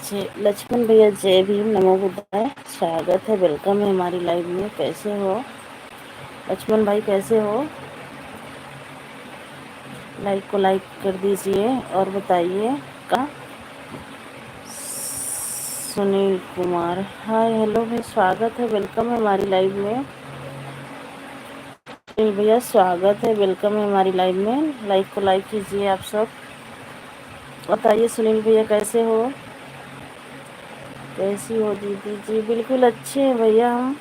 से। लक्ष्मण भैया जय भीम, नमो बुद्धाय। स्वागत है, वेलकम है हमारी लाइव में। कैसे हो लक्ष्मण भाई, कैसे हो? लाइक को लाइक कर दीजिए और बताइए। का सुनील कुमार, हाय हेलो भाई, स्वागत है, वेलकम है हमारी लाइव में। सुनील भैया स्वागत है, वेलकम है हमारी लाइव में। लाइक को लाइक कीजिए आप सब। बताइए सुनील भैया कैसे हो? कैसी हो दीदी जी? बिल्कुल अच्छे हैं भैया हम।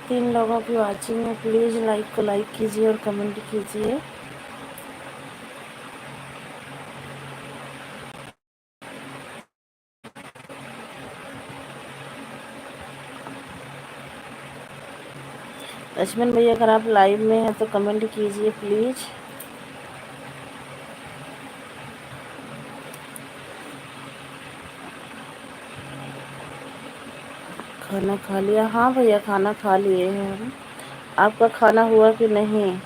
तीन लोगों की वाचिंग है, प्लीज़ लाइक को लाइक कीजिए और कमेंट कीजिए। लक्ष्मण भैया अगर आप लाइव में हैं तो कमेंट कीजिए प्लीज़। खाना खा लिया? हाँ भैया, खाना खा लिए हैं हम। आपका खाना हुआ कि नहीं?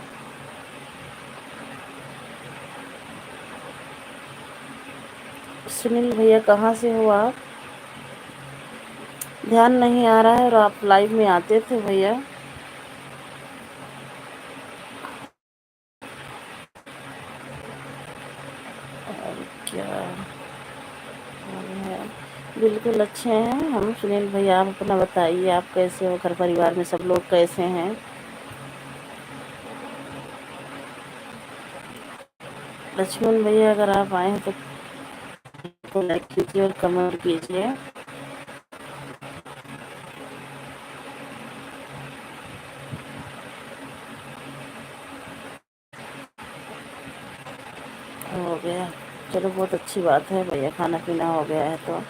सुनील भैया कहाँ से हो आप? ध्यान नहीं आ रहा है और आप लाइव में आते थे भैया। और क्या हाल है? बिल्कुल अच्छे हैं हम सुनील भैया। आप अपना बताइए, आप कैसे हो? घर परिवार में सब लोग कैसे हैं? लक्ष्मण भैया अगर आप आए हैं तो लाइक कीजिए और कमेंट कीजिए। हो गया, चलो बहुत अच्छी बात है भैया, खाना पीना हो गया है तो।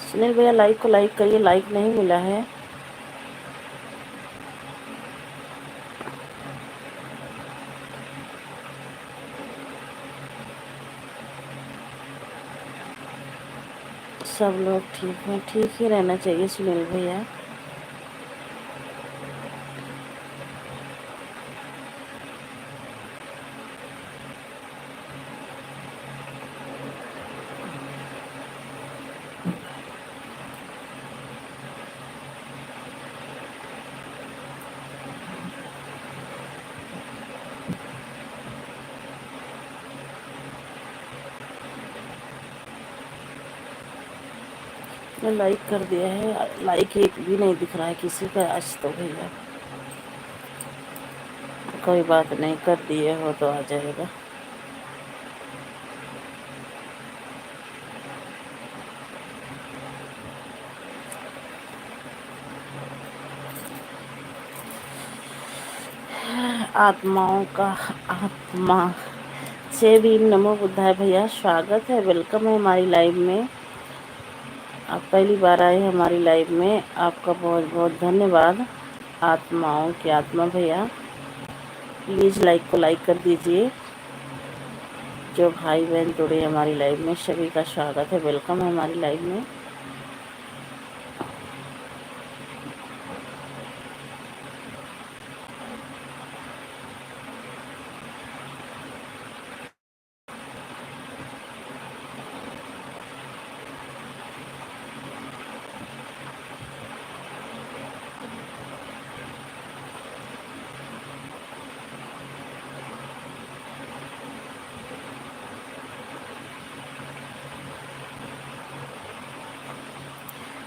सुनील भैया लाइक को लाइक करिए, लाइक नहीं मिला है। सब लोग ठीक हैं, ठीक ही रहना चाहिए सुनील भैया। मैं लाइक कर दिया है, लाइक एक भी नहीं दिख रहा है किसी का आज तो भैया। कोई बात नहीं, कर दिए हो तो आ जाएगा। आत्माओं का आत्मा से भी नमो बुद्धाय भैया, स्वागत है, वेलकम है हमारी लाइव में। आप पहली बार आए हैं हमारी लाइव में, आपका बहुत बहुत धन्यवाद। आत्माओं की आत्मा भैया, प्लीज़ लाइक को लाइक कर दीजिए। जो भाई बहन जुड़े हमारी लाइव में सभी का स्वागत है, वेलकम है हमारी लाइव में।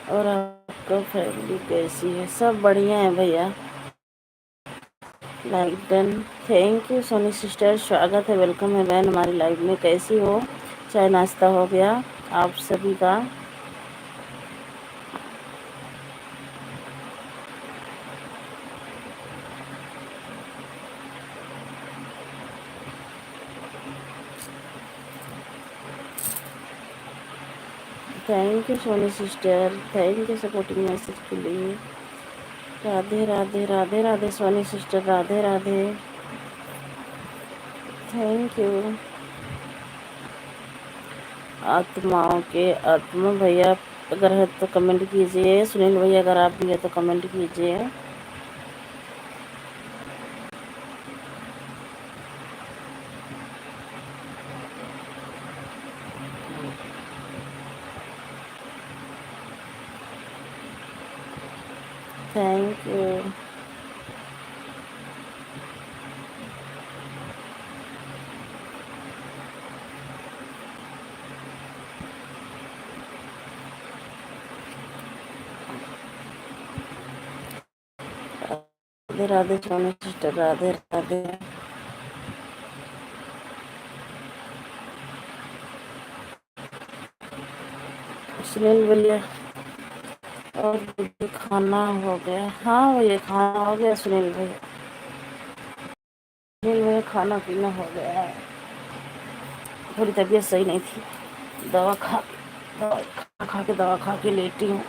और आपका फैमिली कैसी है? सब बढ़िया है भैया। Like done, thank you Soni sister, स्वागत है, वेलकम है बहन हमारी लाइव में। कैसी हो? चाय नाश्ता हो गया आप सभी का? Thank you Soni sister, thank you supporting message के लिए। Radhe Radhe Radhe Radhe Soni sister, Radhe Radhe, thank you. आत्माओं के आत्मा भैया अगर है तो कमेंट कीजिए। सुनील भैया अगर आप भी है तो कमेंट कीजिए। Thank you. Radhe Radhe Soni sister, Radhe Radhe. Sunil भैया और खाना हो गया? हाँ भैया खाना हो गया सुनील भैया। सुनील भैया खाना पीना हो गया है। थोड़ी तबीयत सही नहीं थी, दवा खा के लेटी हूँ।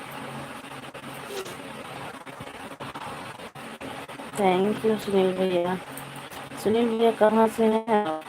थैंक यू सुनील भैया। सुनील भैया कहाँ से हैं आप?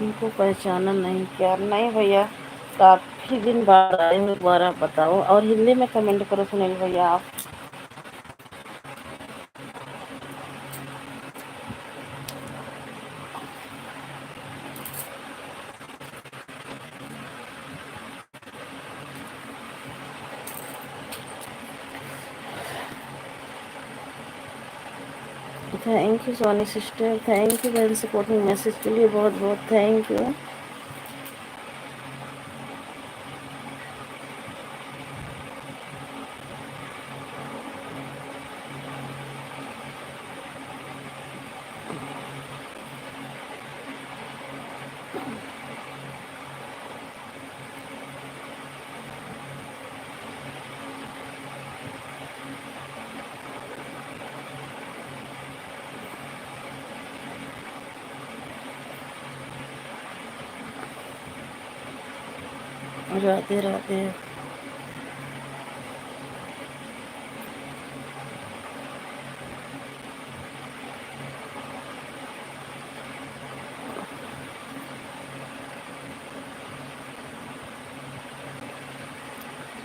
उनको पहचाना नहीं क्या? नहीं भैया, काफ़ी दिन बाद आए हो, दोबारा बताओ और हिंदी में कमेंट करो सुनील भैया आप। Thank you Soni sister, thank you very supporting message के लिए, बहुत बहुत थैंक यू। राधे राधे।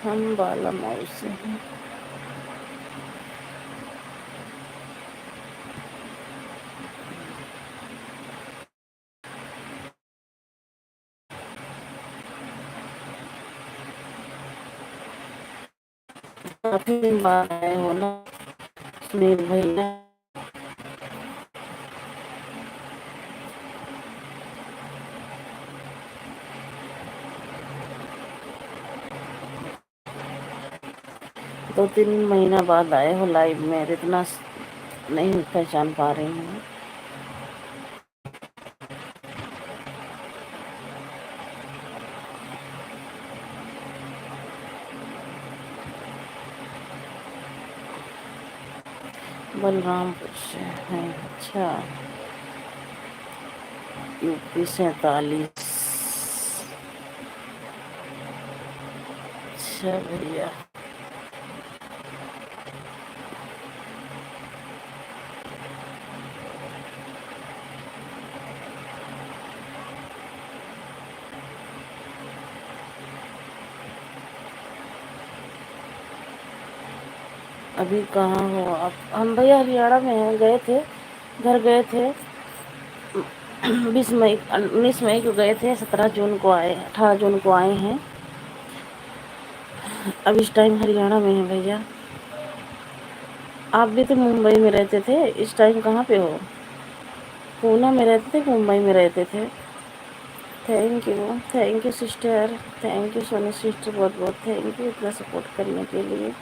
हम बाला मॉल से हैं। काफी दिन बाद आए हो ना सुनील भैया। 2-3 महीना बाद आए हो लाइव में, इतना नहीं पहचान पा रही हूँ। बलरामपुर से हैं, अच्छा। यूपी 47। अच्छा भैया। अभी कहाँ हो आप? हम भैया हरियाणा में हैं, गए थे, घर गए थे। 20 मई 19 मई को गए थे, 17 जून को आए, 18 जून को आए हैं। अब इस टाइम हरियाणा में हैं भैया। आप भी तो मुंबई में रहते थे, इस टाइम कहाँ पे हो? पूना में रहते थे, मुंबई में रहते थे। Thank you sister, thank you Soni sister, बहुत बहुत थैंक यू इतना सपोर्ट करने के लिए।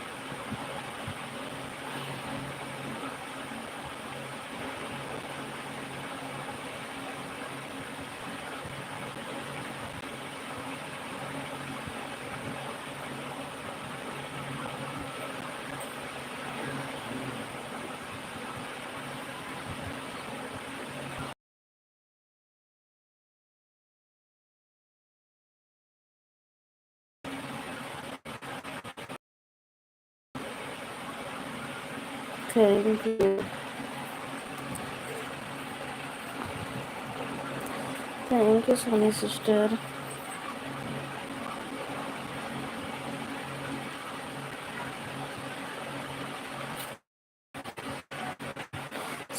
Thank you, thank you Soni sister.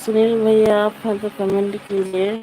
Sunil भैया आप हैं तो कमेंट कीजिए।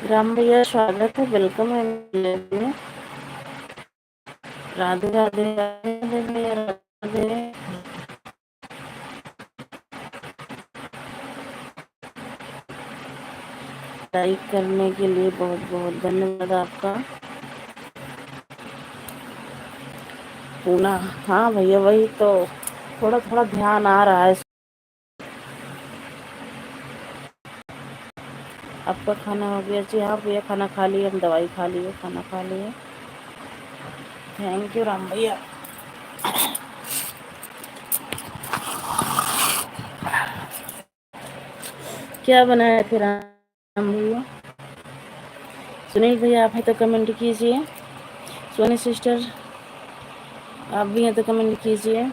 राम भैया स्वागत है, वेलकम है में। राधे राधे राधे भैया, राधे। लाइक करने के लिए बहुत बहुत धन्यवाद आपका। पूना, हाँ भैया वही तो, थोड़ा थोड़ा ध्यान आ रहा है। आपका खाना हो गया? जी हाँ भैया, खाना खा लिए, हम दवाई खा लिए, खाना खा लिए। थैंक यू राम भैया। क्या बनाया फिर राम भैया? सुनील भैया आप हैं तो कमेंट कीजिए। सोनी सिस्टर आप भी हैं तो कमेंट कीजिए।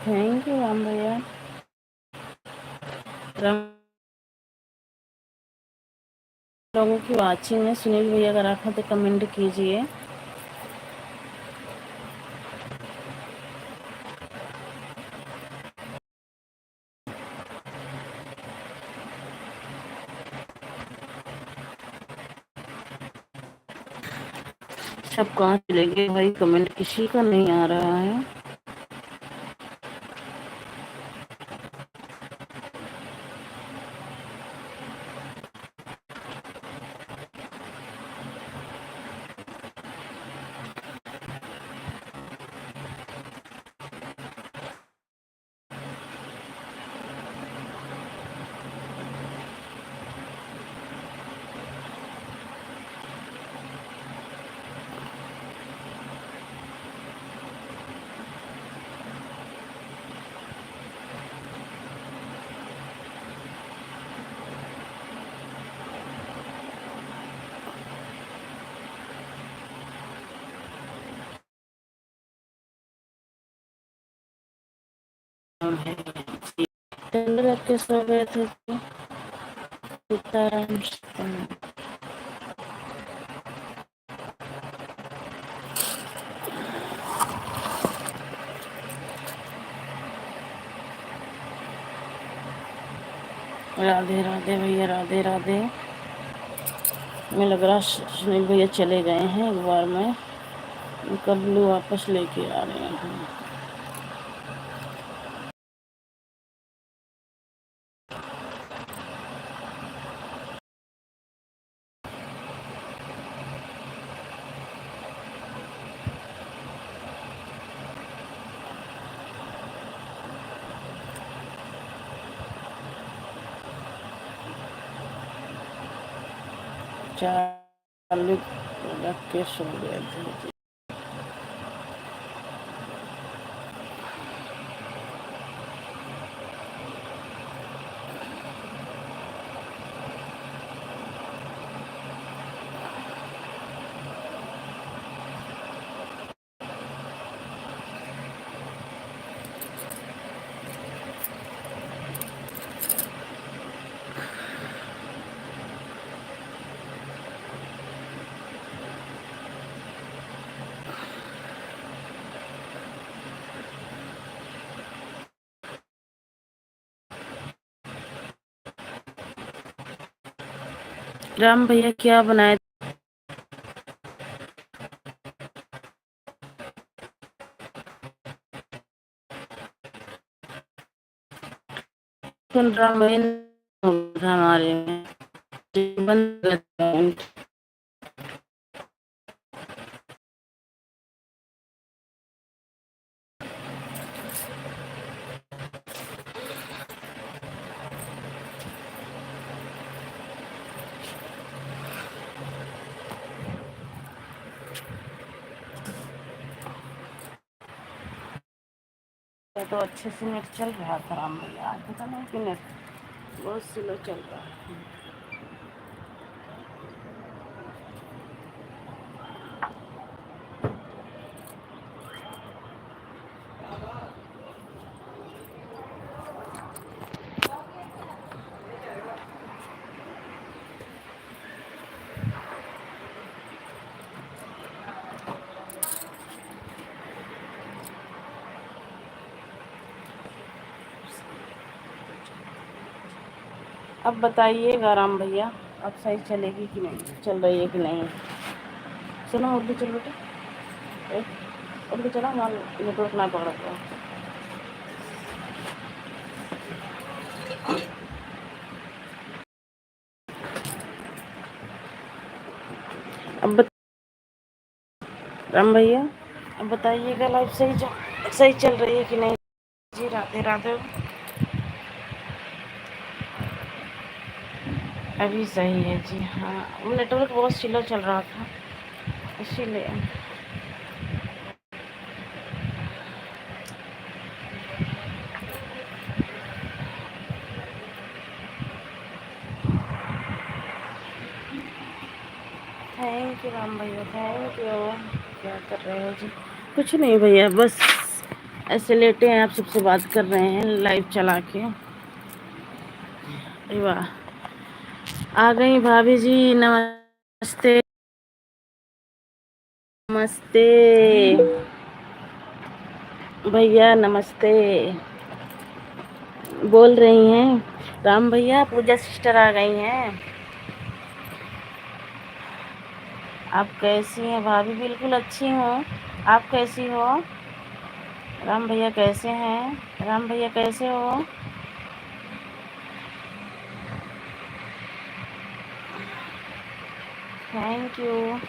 थैंक यू राम भैया। राम लोगों की वाचिंग है। सुनील भैया अगर आप हैं तो कमेंट कीजिए। सब कहाँ चले गए भाई? कमेंट किसी का नहीं आ रहा है। टेंडर रख के सो गए थे सीताराम। राधे राधे भैया, राधे राधे। मैं लग रहा सुनील भैया चले गए हैं। एक बार मैं कबलू वापस लेके आ रहे हैं। चालू रख के सो गए थे। राम भैया क्या बनाए? सुन राम भैया हमारे में बंद। तो अच्छे से नेट चल रहा था राम भैया, आज पता नहीं कि नेट बहुत स्लो चल रहा है। अब बताइएगा राम भैया, अब सही चलेगी कि नहीं, चल रही है कि नहीं? सुनो उठ के चल बेटा, उठ के चला, मान नेटवर्क ना पकड़ा था। अब राम भैया, अब बताइएगा लाइफ सही चल रही है कि नहीं? जी राधे राधे। अभी सही है जी। हाँ, नेटवर्क बहुत स्लो चल रहा था इसीलिए। थैंक यू राम भैया, थैंक यू। क्या कर रहे हो जी? कुछ नहीं भैया, बस ऐसे लेटे हैं, आप सबसे बात कर रहे हैं लाइव चला के। अरे वाह, आ गई भाभी जी, नमस्ते। नमस्ते भैया, नमस्ते। बोल रही हैं राम भैया, पूजा सिस्टर आ गई हैं। आप कैसी हैं भाभी? बिल्कुल अच्छी हूँ। आप कैसी हो? राम भैया कैसे हैं? राम भैया कैसे हो? Thank you.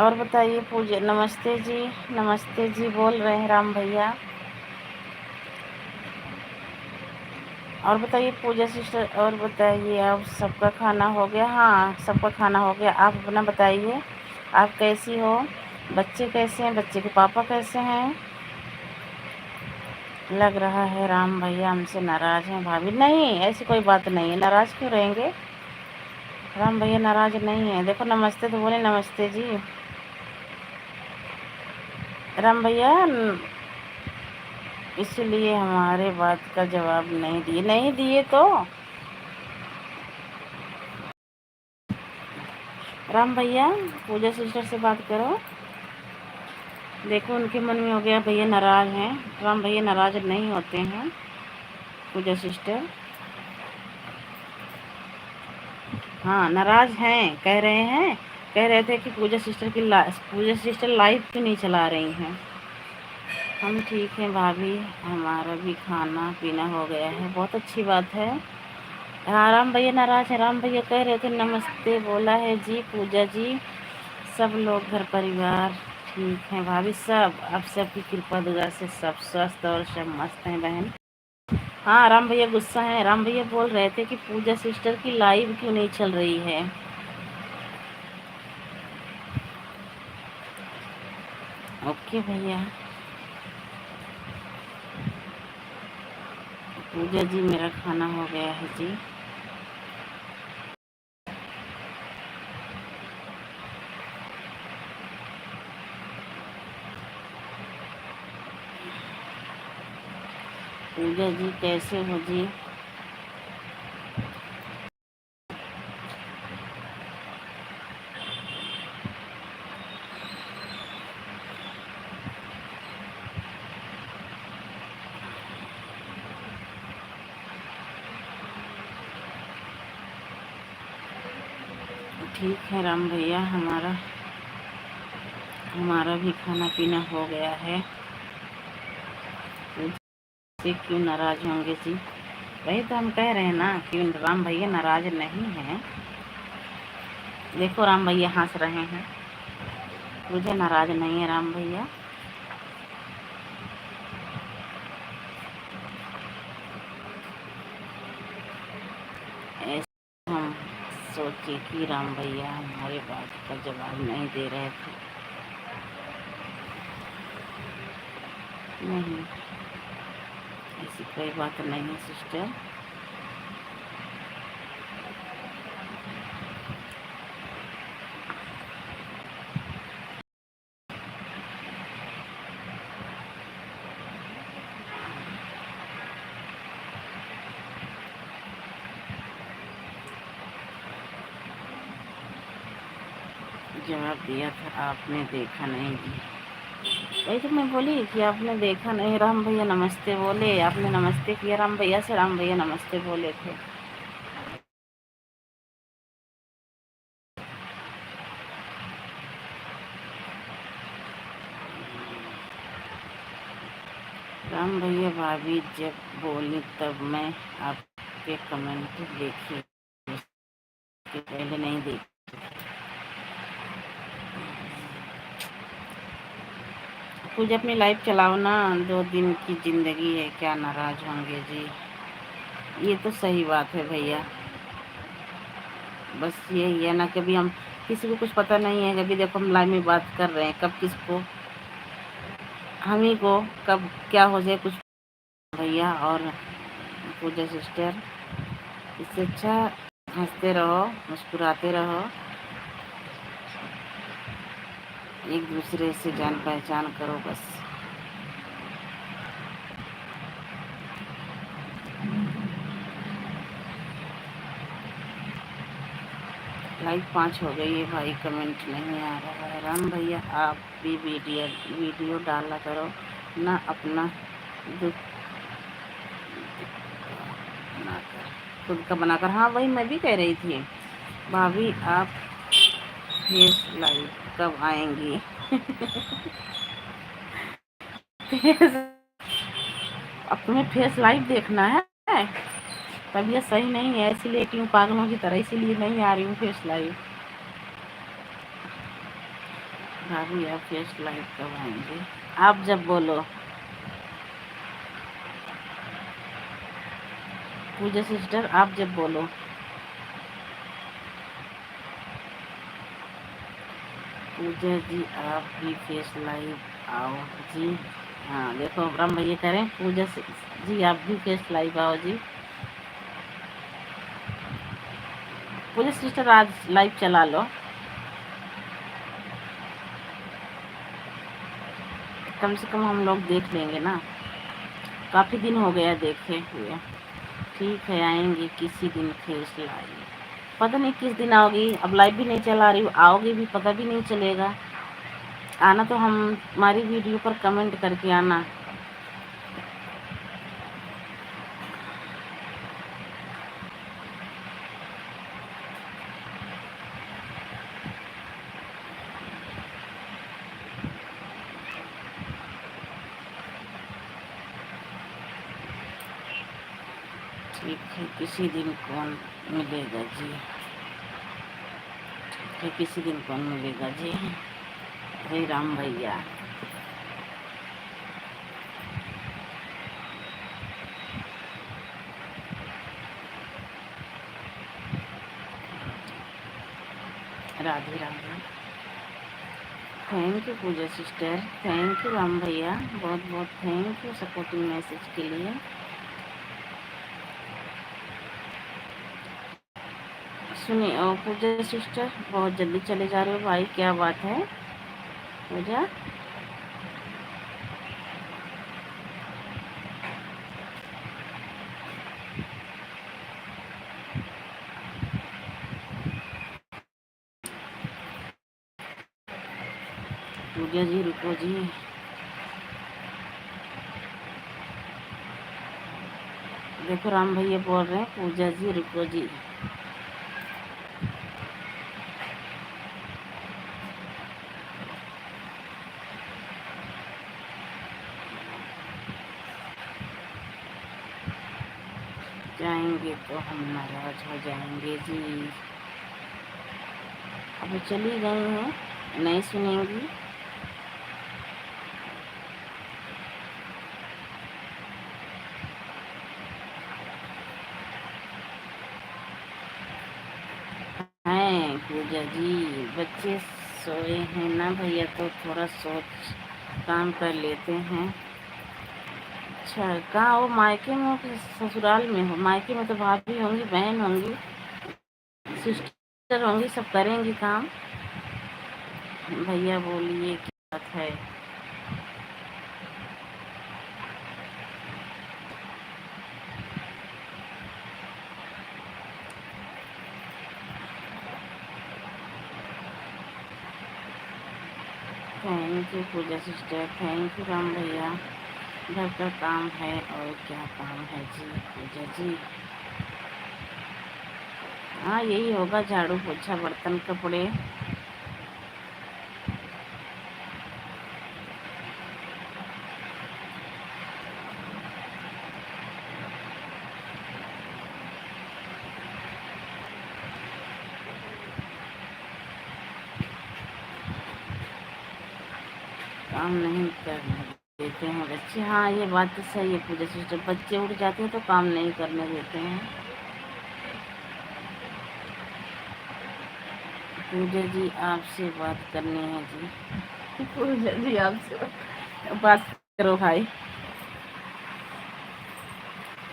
और बताइए पूजा, नमस्ते जी। नमस्ते जी बोल रहे हैं राम भैया। और बताइए पूजा सिस्टर, और बताइए आप सबका खाना हो गया? हाँ, सबका खाना हो गया। आप अपना बताइए, आप कैसी हो? बच्चे कैसे हैं? बच्चे के पापा कैसे हैं? लग रहा है राम भैया हमसे नाराज़ हैं भाभी। नहीं, ऐसी कोई बात नहीं है, नाराज़ क्यों रहेंगे? राम भैया नाराज़ नहीं है। देखो नमस्ते तो बोले, नमस्ते जी। राम भैया इसलिए हमारे बात का जवाब नहीं दिए तो राम भैया पूजा सिस्टर से बात करो। देखो उनके मन में हो गया भैया नाराज़ हैं। राम भैया नाराज़ नहीं होते हैं पूजा सिस्टर। हाँ, नाराज़ हैं, कह रहे हैं। कह रहे थे कि पूजा सिस्टर लाइव क्यों नहीं चला रही हैं। हम ठीक हैं भाभी, हमारा भी खाना पीना हो गया है, बहुत अच्छी बात है। हाँ, राम भैया नाराज़ है। राम भैया कह रहे थे नमस्ते बोला है जी पूजा जी। सब लोग घर परिवार ठीक हैं भाभी, सब आप सबकी कृपा दुआ से सब स्वस्थ और सब मस्त हैं बहन। हाँ, राम भैया गुस्सा है। राम भैया बोल रहे थे कि पूजा सिस्टर की लाइव क्यों नहीं चल रही है। ओके भैया। पूजा जी मेरा खाना हो गया है जी। पूजा जी कैसे हो जी? ठीक है राम भैया, हमारा हमारा भी खाना पीना हो गया है। से क्यों नाराज़ होंगे जी? वही तो हम कह रहे हैं ना कि राम भैया नाराज़ नहीं हैं। देखो राम भैया हंस रहे हैं। मुझे नाराज़ नहीं है राम भैया। ऐसे हम सोचे कि राम भैया हमारी बात का जवाब नहीं दे रहे थे। नहीं, ऐसी कोई बात नहीं है सिस्टर। जवाब दिया था, आपने देखा नहीं जी। वही तो मैं बोली कि आपने देखा नहीं। राम भैया नमस्ते बोले, आपने नमस्ते किया राम भैया से, राम भैया नमस्ते बोले थे। राम भैया भाभी जब बोली तब मैं आपके कमेंट देखी। कि पहले नहीं देख। पूजा अपनी लाइफ चलाओ ना, 2 दिन की ज़िंदगी है, क्या नाराज़ होंगे जी। ये तो सही बात है भैया। बस यही है ना, कभी हम किसी को कुछ पता नहीं है, कभी देखो हम लाइव में बात कर रहे हैं, कब किसको हम ही को कब क्या हो जाए कुछ। भैया और पूजा सिस्टर, इससे अच्छा हंसते रहो, मुस्कुराते रहो, एक दूसरे से जान पहचान करो बस। लाइक 5 हो गई है भाई, कमेंट नहीं आ रहा है। राम भैया आप भी वीडियो डाला करो ना, अपना दुख बनाकर, खुद का बनाकर। हाँ वही मैं भी कह रही थी भाभी, आप फेस लाइव कब आएंगी? अब तुम्हें फेस लाइव देखना है? तबीयत सही नहीं है इसीलिए लेटी हूँ पागलों की तरह, इसीलिए नहीं आ रही हूँ फेस लाइव। भाभी आप फेस लाइव कब आएंगे? आप जब बोलो। पूजा सिस्टर आप जब बोलो। पूजा जी आप भी फेस लाइव आओ जी। हाँ देखो राम भैया करें, पूजा जी आप भी फेस लाइव आओ जी। पूजा सिस्टर आज लाइव चला लो, कम से कम हम लोग देख लेंगे ना, काफ़ी दिन हो गया देखे हुए। ठीक है आएंगे किसी दिन फेस लाइव, पता नहीं किस दिन आओगी, अब लाइव भी नहीं चला रही, आओगी भी पता भी नहीं चलेगा। आना तो हम हमारी वीडियो पर कमेंट करके आना। ठीक है किसी दिन कौन मिलेगा जी, फिर किसी दिन कौन मिलेगा जी। हरे राम भैया। Radhe Radhe. Thank you Pooja sister, thank you Ram भैया, बहुत बहुत थैंक यू सपोर्टिंग मैसेज के लिए। सुनिए पूजा सिस्टर बहुत जल्दी चले जा रहे हो भाई, क्या बात है पूजा? पूजा जी रुको जी, देखो राम भैया बोल रहे हैं पूजा जी रुको जी। जाएंगे तो हम नाराज हो जाएंगे जी। अब चली गई हैं, नहीं सुनेंगी। हैं पूजा जी, बच्चे सोए हैं ना भैया, तो थोड़ा सोच काम कर लेते हैं। अच्छा कहाँ हो, मायके में हो कि ससुराल में हो? मायके में तो भाभी होंगी, बहन होंगी, सिस्टर होंगी, सब करेंगी काम। भैया बोलिए क्या बात है? Thank you Pooja sister, thank you Ram भैया। घर का काम है और क्या काम है जी पूजा जी। हाँ यही होगा, झाड़ू पोछा बर्तन कपड़े। काम नहीं करने देते हैं बच्चे। हाँ, ये बात तो सही है पूजा सिस्टर, बच्चे उठ जाते हैं तो काम नहीं करने देते हैं। पूजा जी आपसे बात करनी है जी। पूजा जी आपसे बात करो भाई।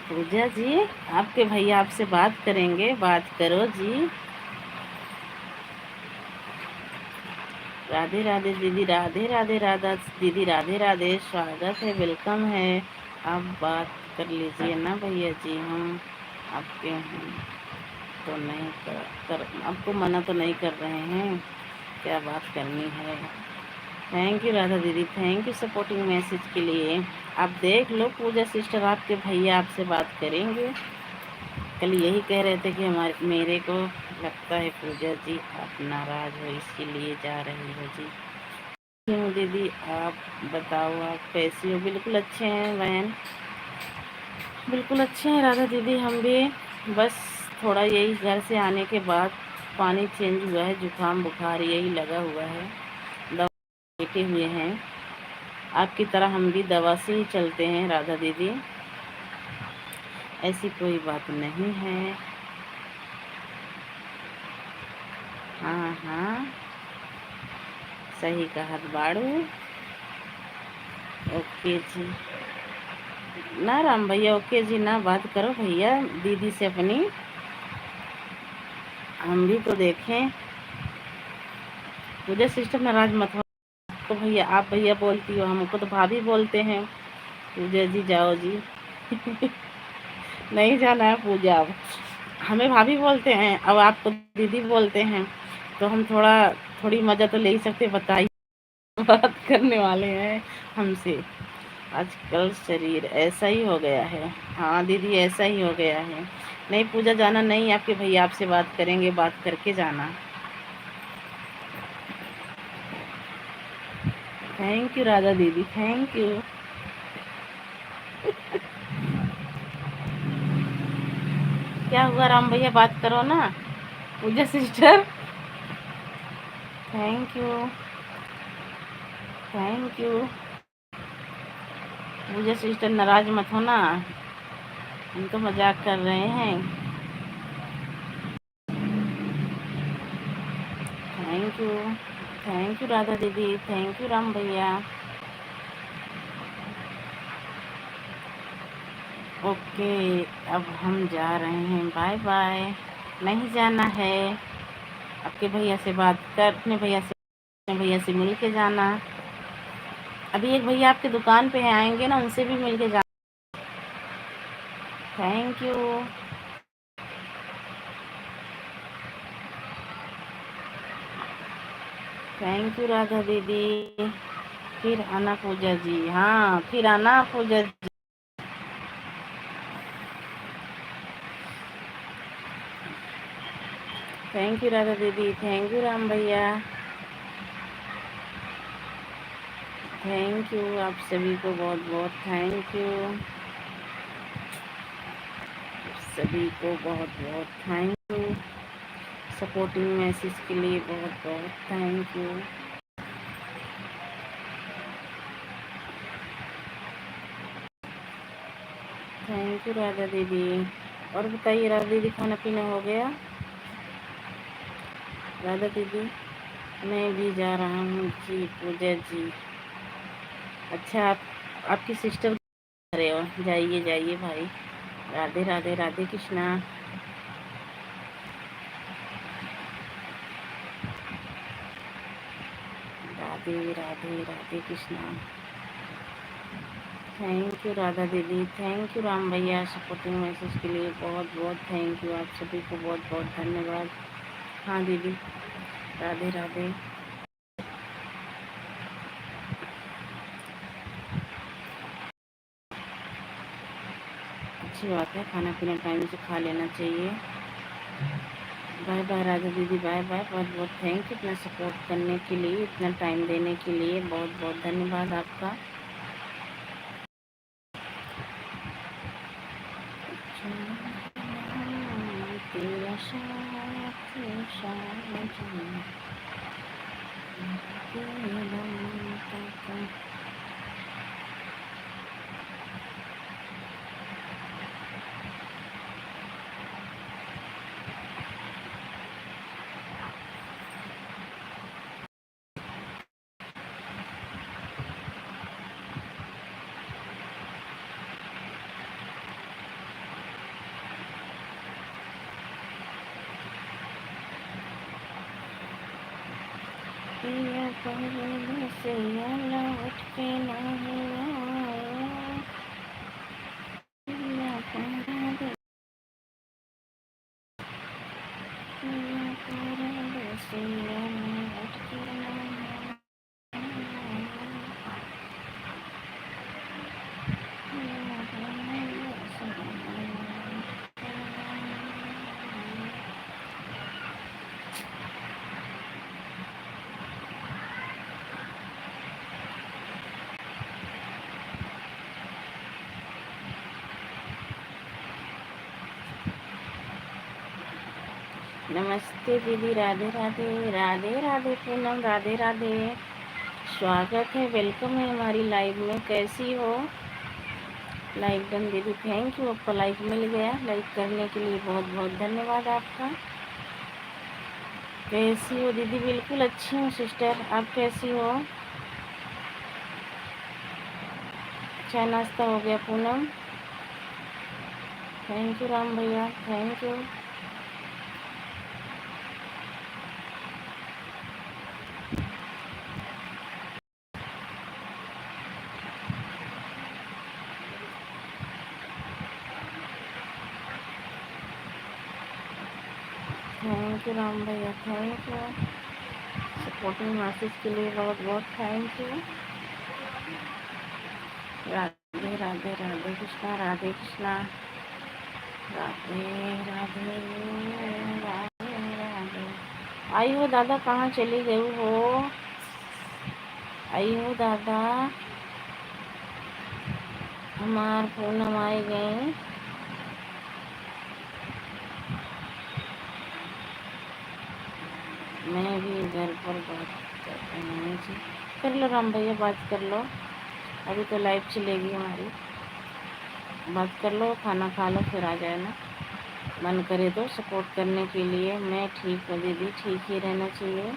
पूजा जी आपके भैया आपसे बात करेंगे, बात करो जी। राधे राधे दीदी, राधे राधे राधा दीदी, राधे राधे, स्वागत है, वेलकम है। आप बात कर लीजिए ना भैया जी, हम आपके हैं तो नहीं कर आपको मना तो नहीं कर रहे हैं, क्या बात करनी है। थैंक यू राधा दीदी, थैंक यू सपोर्टिंग मैसेज के लिए। आप देख लो पूजा सिस्टर, आपके भैया आपसे बात करेंगे। कल यही कह रहे थे कि हमारे मेरे को लगता है पूजा जी आप नाराज़ हो इसीलिए जा रही हो जी। क्यों दीदी आप बताओ आप कैसी हो? बिल्कुल अच्छे हैं बहन, बिल्कुल अच्छे हैं राधा दीदी, हम भी बस थोड़ा यही घर से आने के बाद पानी चेंज हुआ है, जुकाम बुखार यही लगा हुआ है, दवा लेटे हुए हैं। आपकी तरह हम भी दवा से ही चलते हैं राधा दीदी, ऐसी कोई बात नहीं है। हाँ हाँ सही कहा बाड़ू। ओके जी, ना राम भैया ओके जी ना, बात करो भैया दीदी से अपनी, हम भी तो देखें। मुझे सिस्टर नाराज मत हो तो भैया, आप भैया बोलती हो, हमको तो भाभी बोलते हैं। पूजा जी जाओ जी। नहीं जाना है पूजा, अब हमें भाभी बोलते हैं, अब आपको दीदी बोलते हैं, तो हम थोड़ी मजा तो ले ही सकते, बताइए। बात करने वाले हैं हमसे, आजकल शरीर ऐसा ही हो गया है। हाँ दीदी ऐसा ही हो गया है। नहीं पूजा जाना नहीं, आपके भैया आपसे बात करेंगे, बात करके जाना। थैंक यू राधा दीदी, थैंक यू। क्या हुआ राम भैया, बात करो ना Pooja sister. Thank you, thank you. Pooja sister नाराज मत हो ना, हम तो मजाक कर रहे हैं। Thank you, thank you Radha दीदी, थैंक यू राम भैया। ओके अब हम जा रहे हैं, बाय बाय। नहीं जाना है, आपके भैया से बात कर, अपने भैया से मिल के जाना। अभी एक भैया आपके दुकान पे आएंगे ना, उनसे भी मिल के जाना। Thank you. Thank you Radha दीदी, फिर आना पूजा जी, हाँ फिर आना पूजा जी। थैंक यू राधा दीदी, थैंक यू राम भैया, थैंक यू आप सभी को बहुत बहुत थैंक यू, सभी को बहुत बहुत थैंक यू, सपोर्टिंग मैसेज के लिए बहुत बहुत thank you. Thank you Radha दीदी। और बताइए राधा दीदी, खाना पीना हो गया? राधा दीदी मैं भी जा रहा हूँ जी पूजा जी। अच्छा आपकी सिस्टर रहे हो, जाइए जाइए भाई। राधे राधे, राधे कृष्णा। राधे राधे, राधे कृष्णा। थैंक यू राधा दीदी, थैंक यू राम भैया, सपोर्टिंग मैसेज के लिए बहुत बहुत थैंक यू, आप सभी को बहुत बहुत धन्यवाद। हाँ दीदी राधे राधे। अच्छी बात है, खाना पीना टाइम से खा लेना चाहिए। बाय बाय राधा दीदी, बाय बाय, बहुत बहुत थैंक यू इतना सपोर्ट करने के लिए, इतना टाइम देने के लिए, बहुत बहुत धन्यवाद आपका। तेरा साथ पिया परदेसिया लौट के नहीं आया, पिया परदेसिया लौट के नहीं नमस्ते दीदी, राधे राधे। राधे राधे पूनम, राधे राधे। स्वागत है, वेलकम है हमारी लाइव में। कैसी हो? लाइक डन दीदी, थैंक यू, आपका लाइक मिल गया। लाइक करने के लिए बहुत बहुत धन्यवाद आपका। कैसी हो दीदी? बिल्कुल अच्छी हूँ सिस्टर, आप कैसी हो? चाय नाश्ता हो गया पूनम? थैंक यू राम भैया, thank you. Thank you Ram भैया, थैंक यू। सपोर्टिंग मैसेज के लिए बहुत बहुत थैंक यू। राधे राधे, राधे कृष्णा, राधे कृष्णा, राधे राधे, राधे राधे। आई हो दादा, कहाँ चली गई हो? आई हो दादा? हमार पूनम आई गई। मैं भी घर पर बात कर रही हूँ जी। कर लो राम भैया, बात कर लो, अभी तो लाइव चलेगी हमारी। बात कर लो, खाना खा लो, फिर आ जाए ना। मन करे तो सपोर्ट करने के लिए। मैं ठीक हूँ दीदी, ठीक ही रहना चाहिए।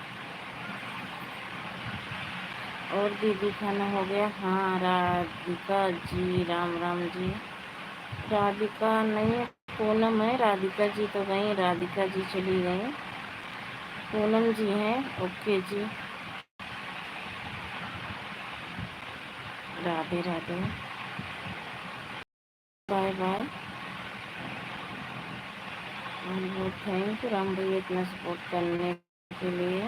और दीदी खाना हो गया? हाँ राधिका जी, राम राम जी। राधिका नहीं है, पूनम है। राधिका जी तो गई, राधिका जी चली गई। पूनम जी हैं। ओके जी, राधे राधे, बाय बाय। बहुत थैंक यू राम भैया इतना सपोर्ट करने के लिए।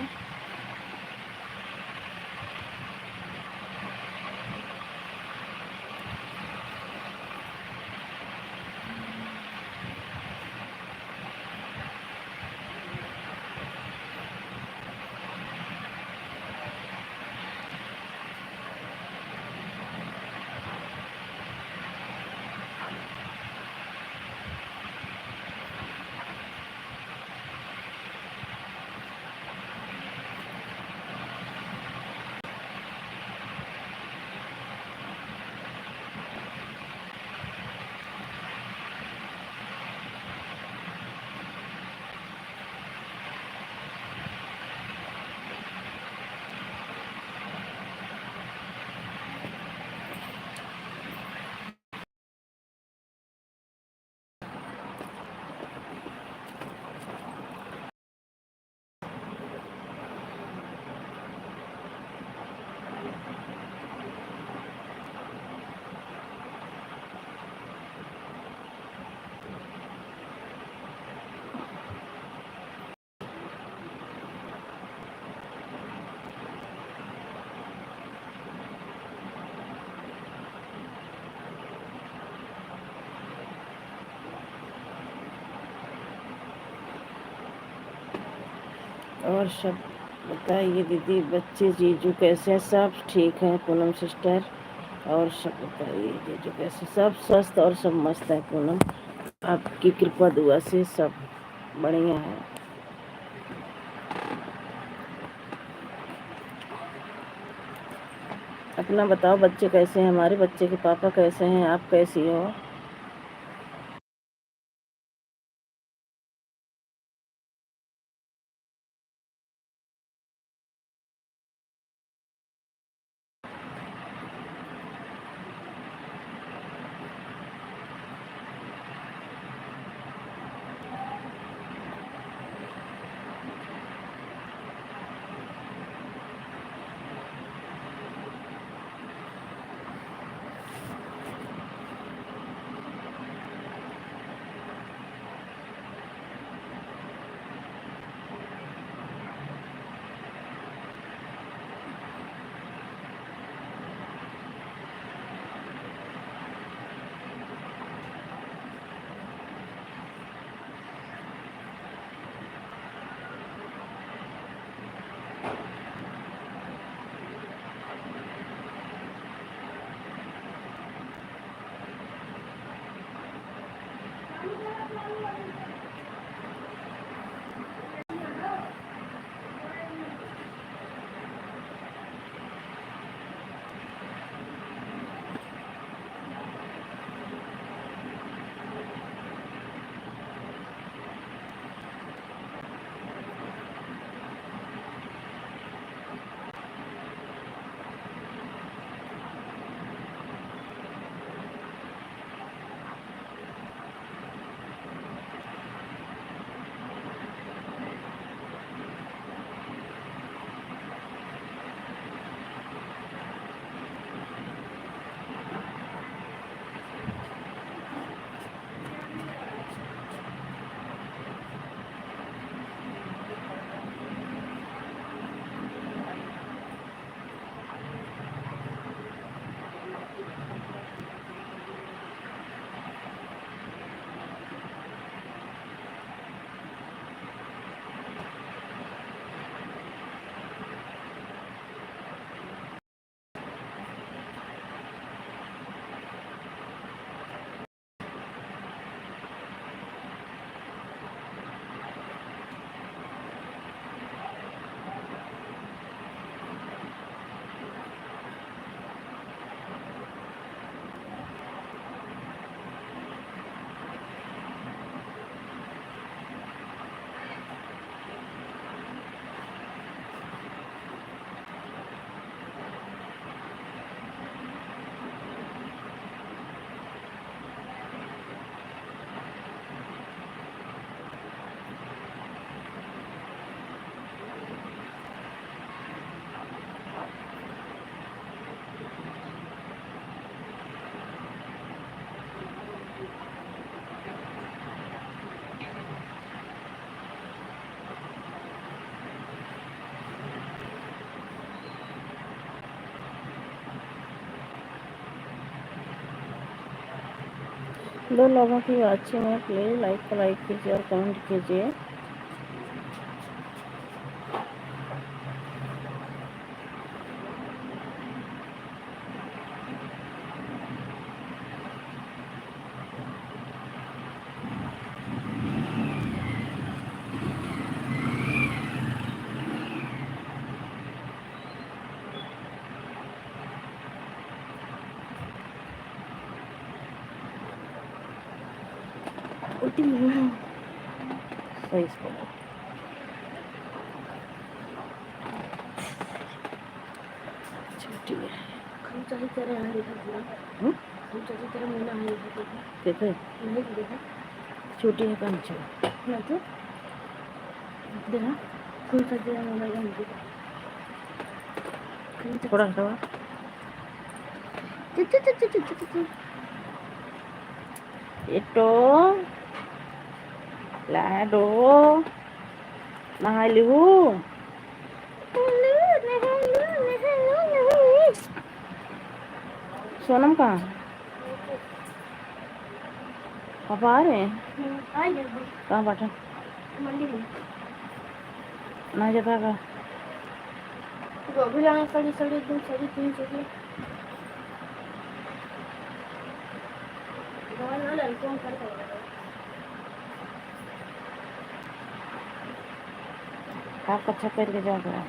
और सब बताइए दीदी, बच्चे जीजू कैसे हैं? सब ठीक हैं पूनम सिस्टर। और सब बताइए जीजू कैसे? सब स्वस्थ और सब मस्त है पूनम, आपकी कृपा दुआ से सब बढ़िया है। अपना बताओ, बच्चे कैसे हैं? हमारे बच्चे के पापा कैसे हैं? आप कैसी हो? दो लोगों की अच्छी में प्लीज़ लाइक कीजिए और कमेंट कीजिए। उल्टी सही इसको छोटी है। खंचाची तरह यहाँ देखा पूरा। खंचाची तरह मैंने यहाँ देखा देखो नहीं देखा छोटी है कंचो ना तो देखा खंचाची तरह मैंने यहाँ देखा थोड़ा थोड़ा इटो लाडो नहालू सोनम कहाँ पापा आ रहे हैं कहाँ बैठा मंडी में ना जाता का गोभी लाना सड़ी सड़ी एकदम सड़ी तीन सड़ी गाँव ना लड़कों कर आप अच्छा करके जा रहा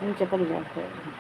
नीचे पड़ जाते नहीं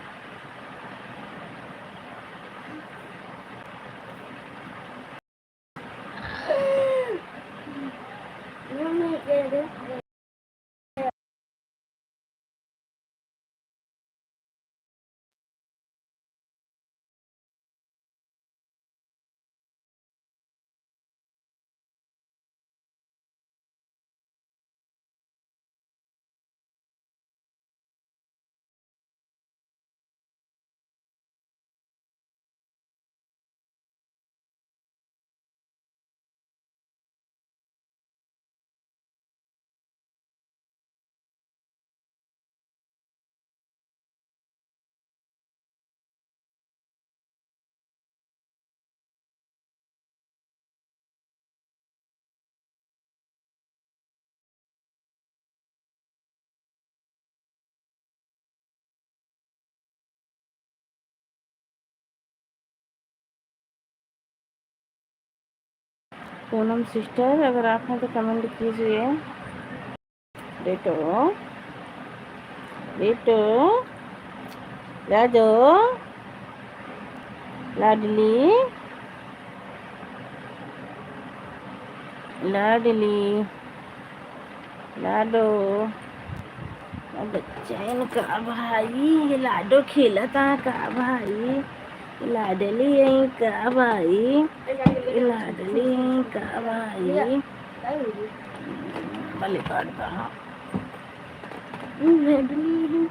पूनम सिस्टर अगर आप हैं तो कमेंट कीजिए। बेटो बेटो लाडो लाडली लाडली लाडो बच्चा इनका भाई ये लाडो खेला था का भाई लाडली यहीं का भाई लाडली यहीं का भाई भले काटता हाँ लाडली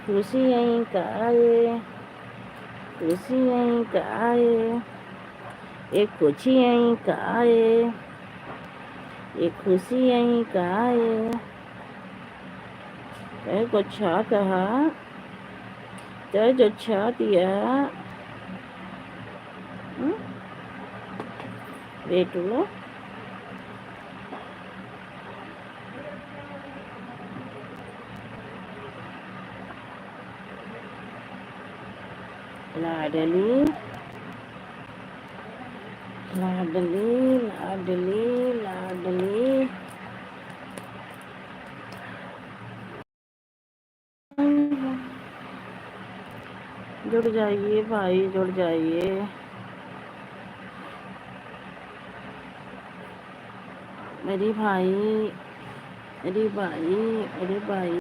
खुशी यहीं का आए, खुशी यहीं का आए, एक खुशी यहीं का आए, एक खुशी यहीं का आए। चाहे को अच्छा कहा, चाहे जो अच्छा दिया। बेटू लाडली लाडली लाडली लाडली। जुड़ जाइए भाई, जुड़ जाइए। मेरी भाई, मेरी भाई, मेरे भाई।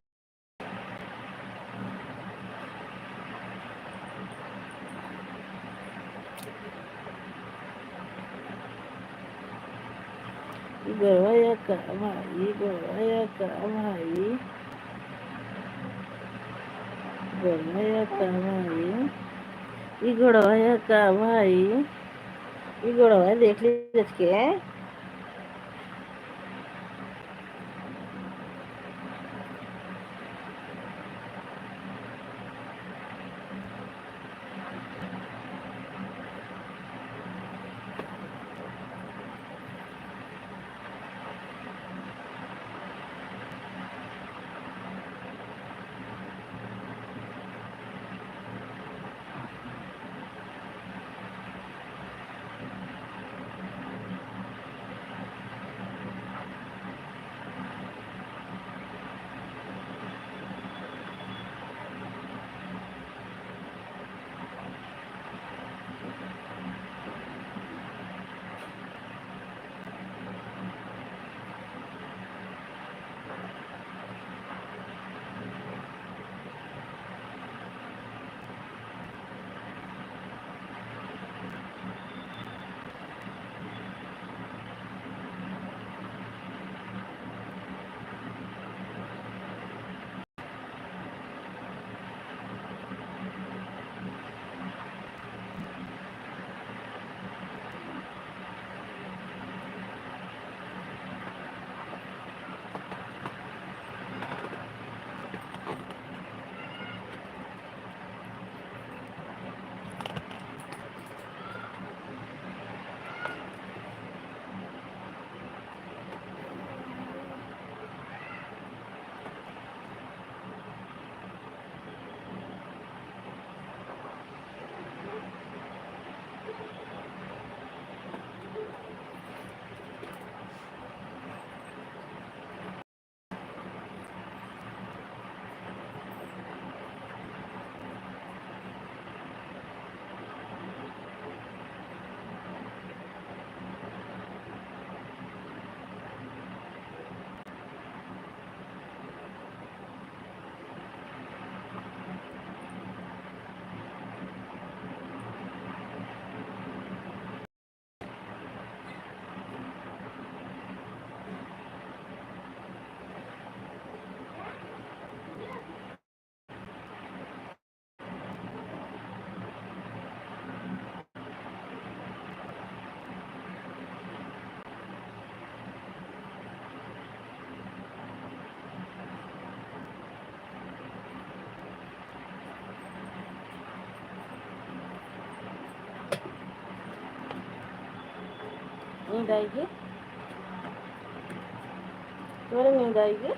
गवाया का भाई, गवाया का भाई, गवाया का भाई, ये गड़वाया का भाई, ये गड़वाया देख ली के। नींद आएगी, तुम्हारे नींद आएगी।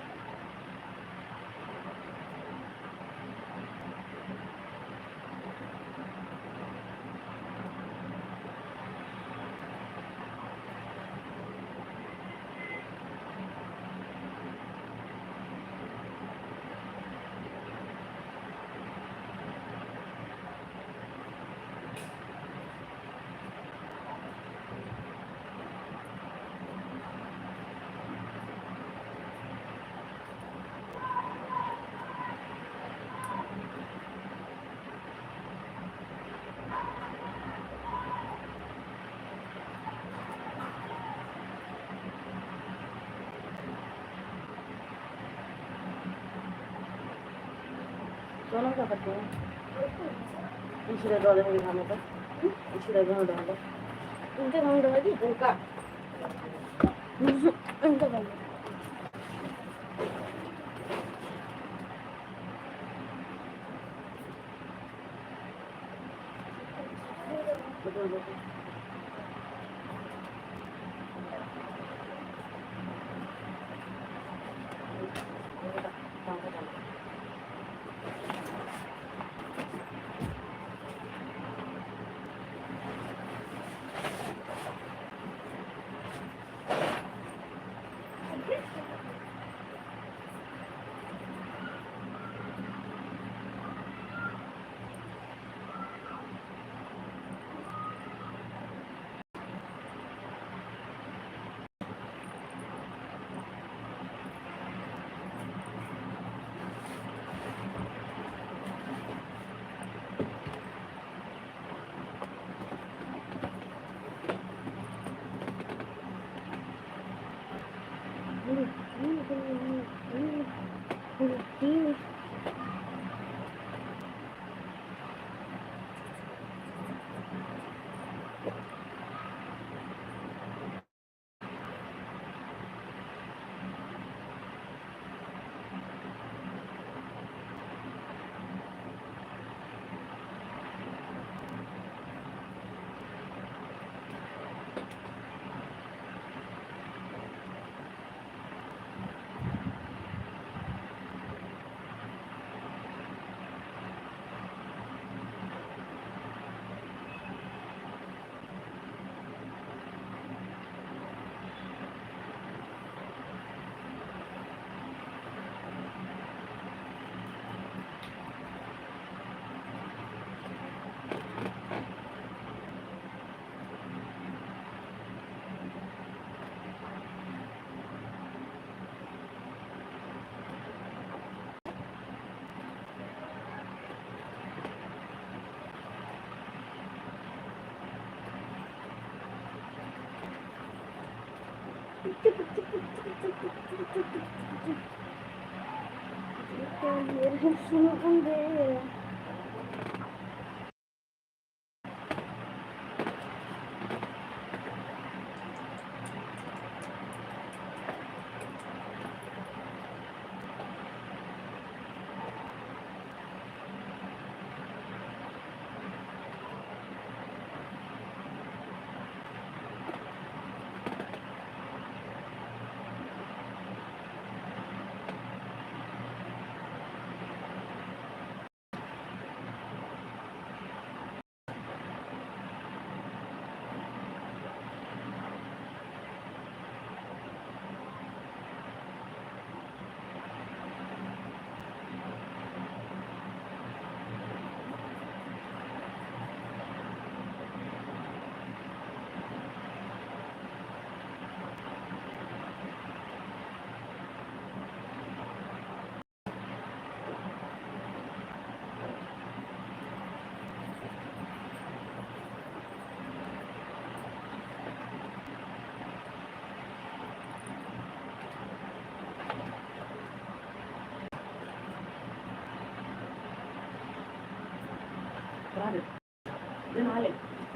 सोनम क्या करते हैं? पिछले 2 दिन दिखाने का, पिछले 2 दिन का उनके गाँव डोगी उनका उनका गाँव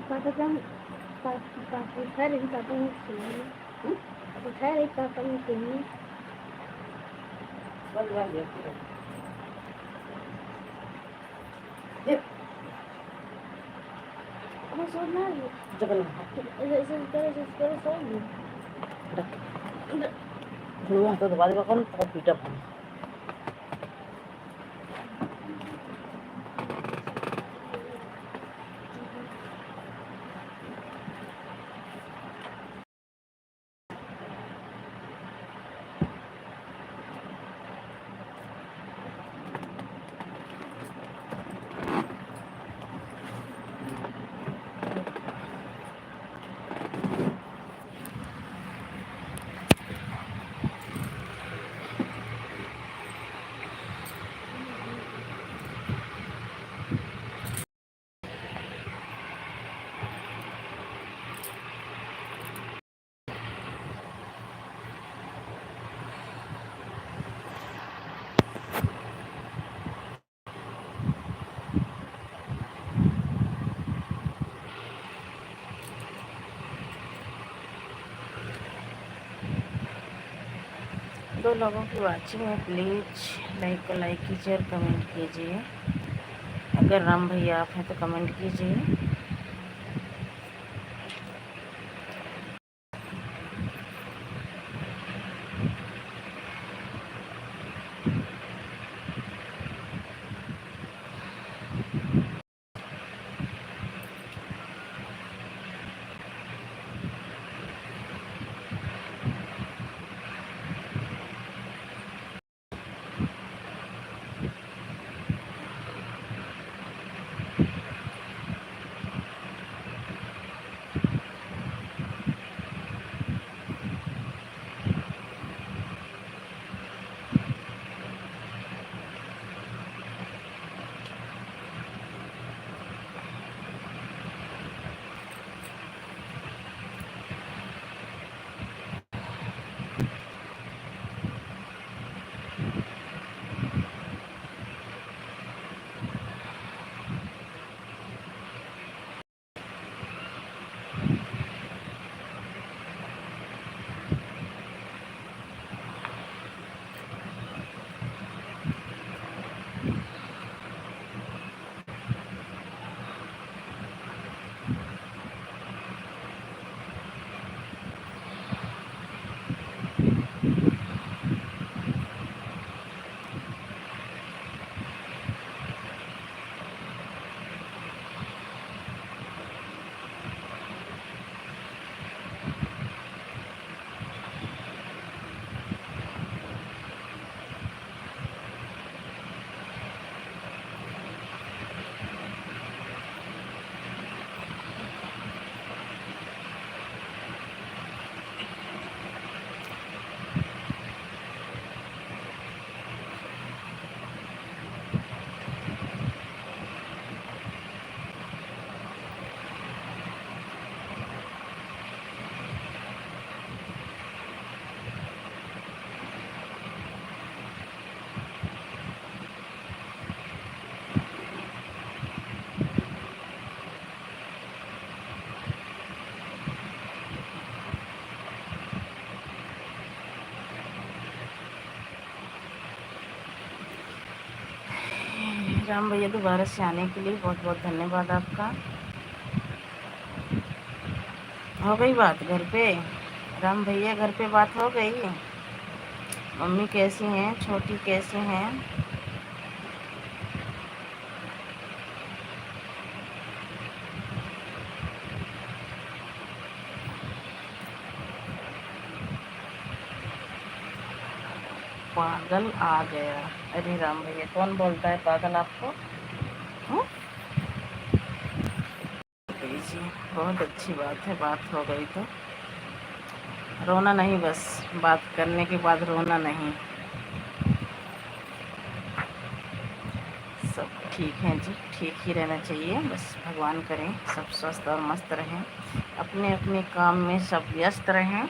Papagam, paparin, papang sini. Papagam, papang sini. Apa soalnya? Jangan Sekarang soalnya. Dulu waktu kali kan pakai pidap. 2 लोगों की वाचिंग है, प्लीज़ लाइक को लाइक कीजिए और कमेंट कीजिए। अगर राम भैया आप हैं तो कमेंट कीजिए। राम भैया दोबारा से आने के लिए बहुत बहुत धन्यवाद आपका। हो गई बात घर पे? राम भैया घर पे बात हो गई? मम्मी कैसी हैं? छोटी कैसी हैं? पागल आ गया? अरे राम भैया, कौन बोलता है पागल आपको? हूँ? जी, बहुत अच्छी बात है, बात हो गई तो रोना नहीं, बस बात करने के बाद रोना नहीं। सब ठीक है जी, ठीक ही रहना चाहिए, बस भगवान करें सब स्वस्थ और मस्त रहें, अपने अपने काम में सब व्यस्त रहें।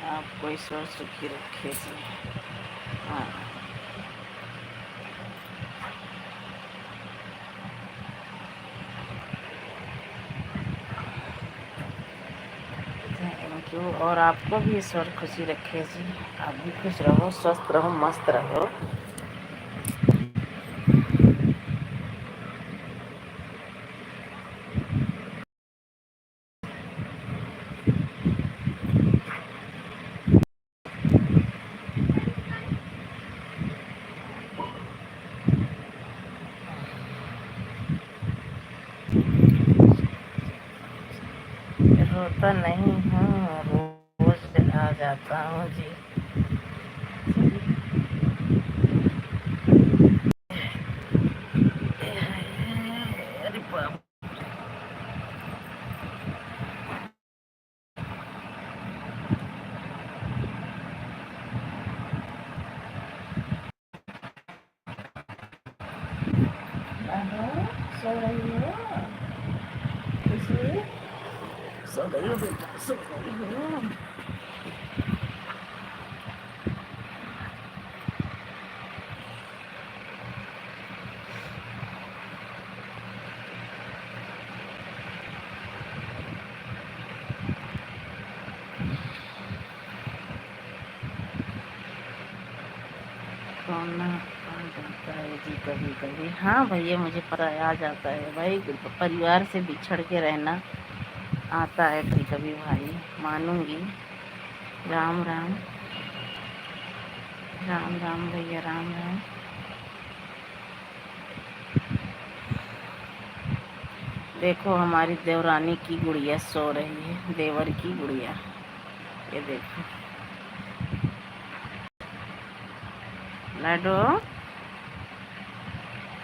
आपको ईश्वर सुखी रखे जी। हाँ, थैंक यू। और आपको भी ईश्वर खुशी रखे जी, आप भी खुश रहो, स्वस्थ रहो, मस्त रहो। रोता नहीं हूँ, रोज आ जाता हूँ जी। अरे बाप, सो रही हो? खुशी सो गई हो बेटा, सो गई हो? सोना आ जाता है जी कभी कभी। हाँ भैया, मुझे पता है, आ जाता है भाई। परिवार से बिछड़ के रहना आता है कभी कभी भाई, मानूंगी। राम राम। राम राम भैया, राम राम। देखो हमारी देवरानी की गुड़िया सो रही है, देवर की गुड़िया। ये देखो लाडो,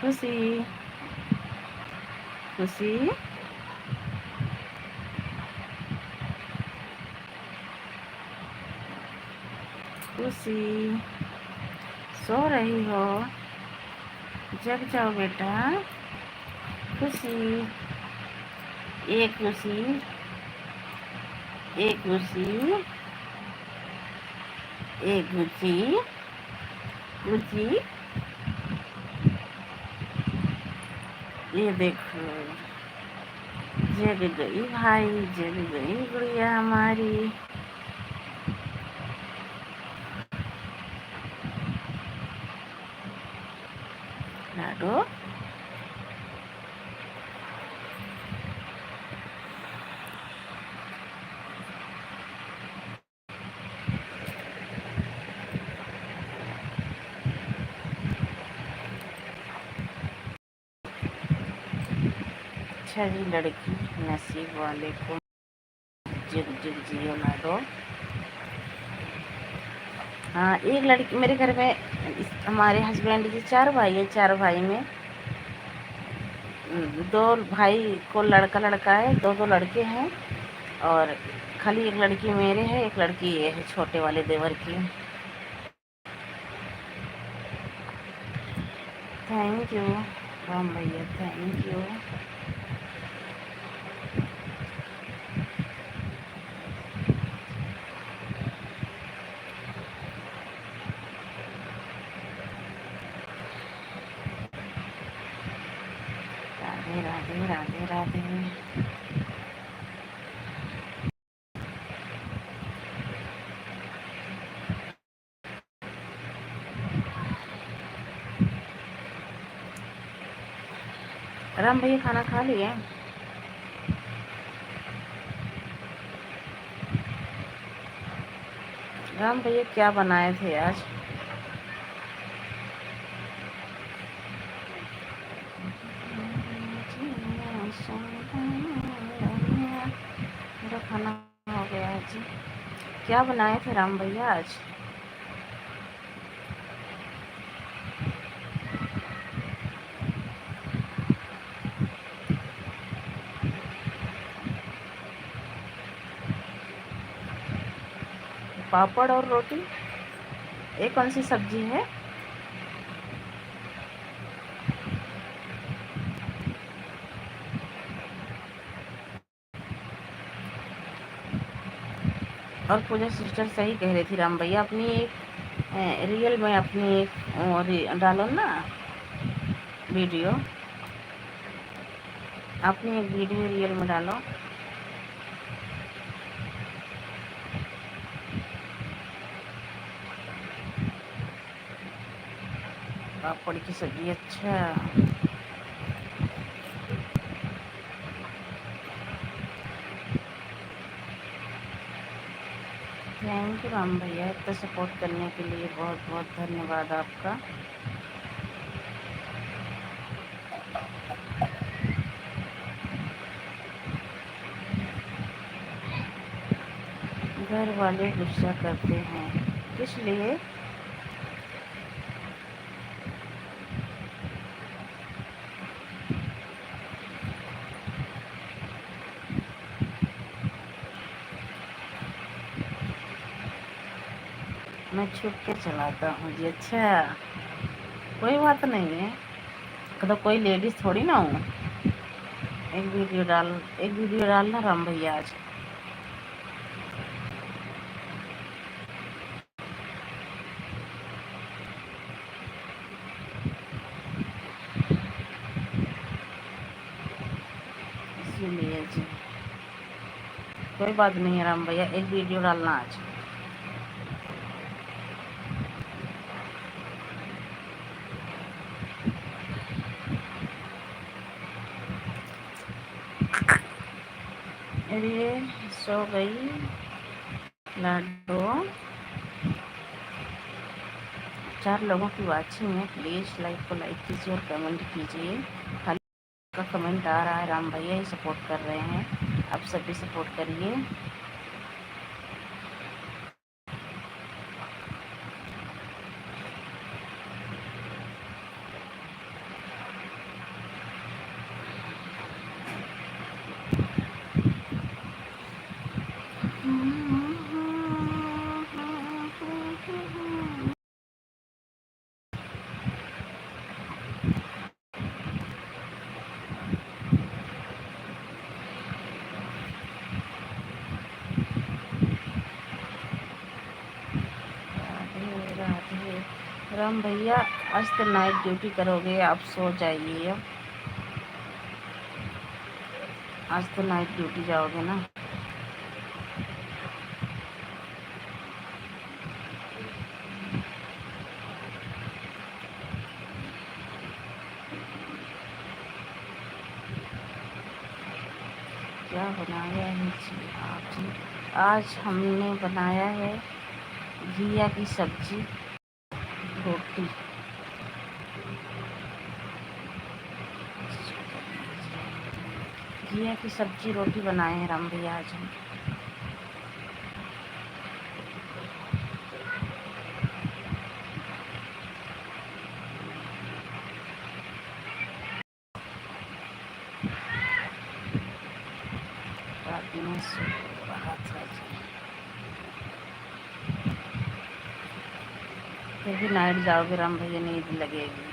खुशी खुशी। खुशी सो रही हो? जग जाओ बेटा। खुशी, एक खुशी, एक खुशी, एक खुशी, खुशी। ये देखो, जग गई भाई, जग गई गुड़िया हमारी। लाडो, अच्छा जी, लड़की नसीब वाले को जुग जुग जियो लाडो। हाँ, एक लड़की मेरे घर में, हमारे हस्बैंड के 4 भाई हैं। 4 भाई में 2 भाई को लड़का लड़का है, 2 लड़के हैं। और खाली एक लड़की मेरे है, एक लड़की ये है छोटे वाले देवर की। थैंक यू राम भैया, थैंक यू। राधे राधे राधे राधे। राम भैया खाना खा लिए? राम भैया क्या बनाए थे आज? मेरा खाना हो गया है जी। क्या बनाए थे राम भैया आज? पापड़ और रोटी। ये कौन सी सब्जी है? और पूजा सिस्टर सही कह रही थी, राम भैया अपनी एक रियल में अपनी एक और डालो ना वीडियो, अपनी एक वीडियो रियल में डालो। पापड़ की सब्जी, अच्छा। थैंक यू राम भैया, इतना सपोर्ट करने के लिए बहुत बहुत धन्यवाद आपका। घर वाले गुस्सा करते हैं, किस लिए? मैं छुप के चलाता हूँ जी, अच्छा। कोई बात नहीं है, तो कोई लेडीज थोड़ी ना हूँ। एक वीडियो डालना राम भैया आज। इसीलिए जी कोई बात नहीं है राम भैया, एक वीडियो डालना आज। अरे सो गई लाडो। 4 लोगों की वाचिंग है, प्लीज़ लाइक को लाइक कीजिए और कमेंट कीजिए। खाली का कमेंट आ रहा है, राम भैया ही सपोर्ट कर रहे हैं, आप सभी सपोर्ट करिए। राधे राधे। राम भैया आज तो नाइट ड्यूटी करोगे, आप सो जाइए अब। आज तो नाइट ड्यूटी जाओगे ना। क्या बनाया है जी आप जी? आज हमने बनाया है घिया की सब्जी रोटी। घिया की सब्जी रोटी बनाए हैं राम भैया आज हम। रात में सो रहा था जी, फिर भी नाइट जाओगे राम भैया, नींद लगेगी।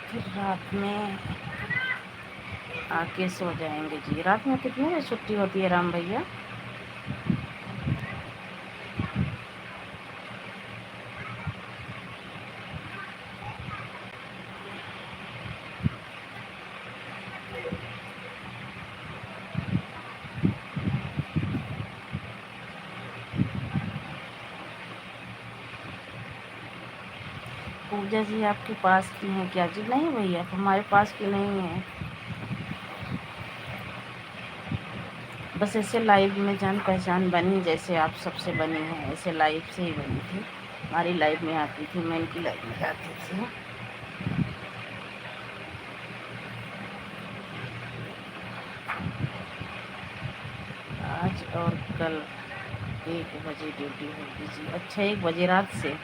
फिर रात में आके सो जाएंगे जी। रात में कितने बजे छुट्टी होती है राम भैया? पूजा जी आपके पास की हैं क्या जी? नहीं भैया, हमारे पास की नहीं है। बस ऐसे लाइव में जान पहचान बनी, जैसे आप सबसे बनी है, ऐसे लाइव से ही बनी थी। हमारी लाइव में आती थी, मैं इनकी लाइव में जाती थी। आज और कल 1 बजे ड्यूटी होगी जी। अच्छा, 1 बजे रात से।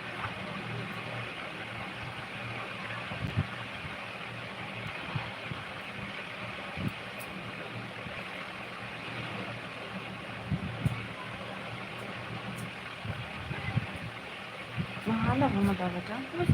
नहा लो बेटा। बस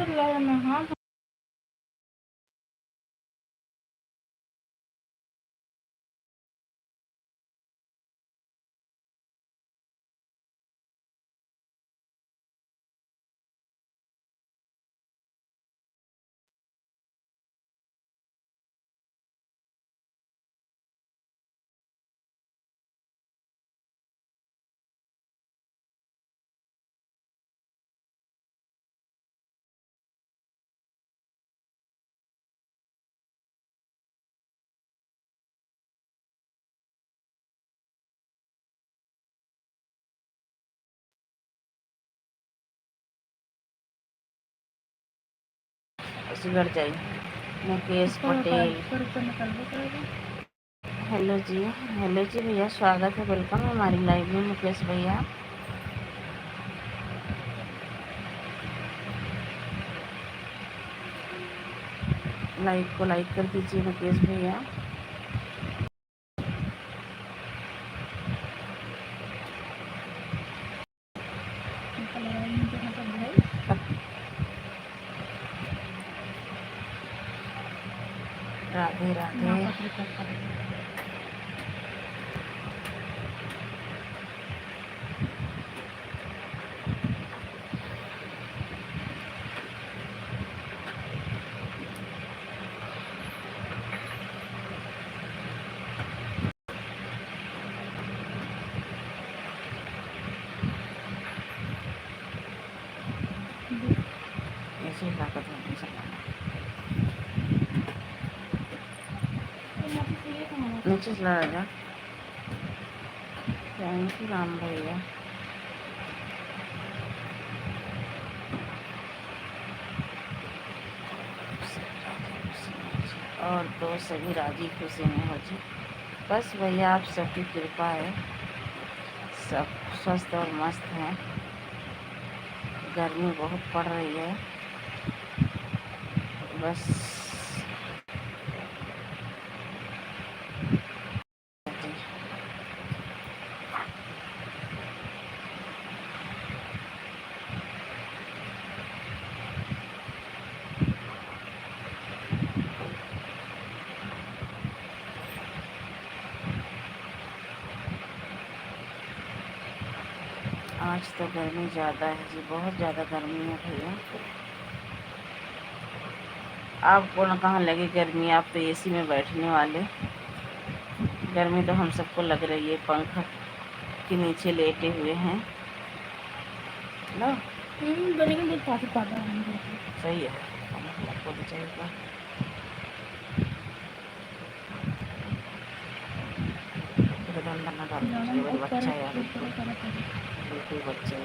सुधर जाइए। मुकेश पटेल, हेलो जी, हेलो जी भैया, स्वागत है, वेलकम है हमारी लाइव में मुकेश भैया। लाइव को लाइक कर दीजिए मुकेश भैया। राधे राधे। ऐसे ताकत नीचे चला राजा। थैंक यू राम भैया। और तो सभी राजी खुशी में हो जी। बस भैया आप सबकी कृपा है, सब स्वस्थ और मस्त हैं। गर्मी बहुत पड़ रही है, बस आज तो गर्मी ज़्यादा है जी, बहुत ज़्यादा गर्मी है भैया। आपको न कहाँ लगे गर्मी, आप तो एसी में बैठने वाले। गर्मी तो हम सबको लग रही है, पंख के नीचे लेटे हुए हैं ना। सही है, आपको तो चाहिए। बच्चा है, बिल्कुल बच्चे है।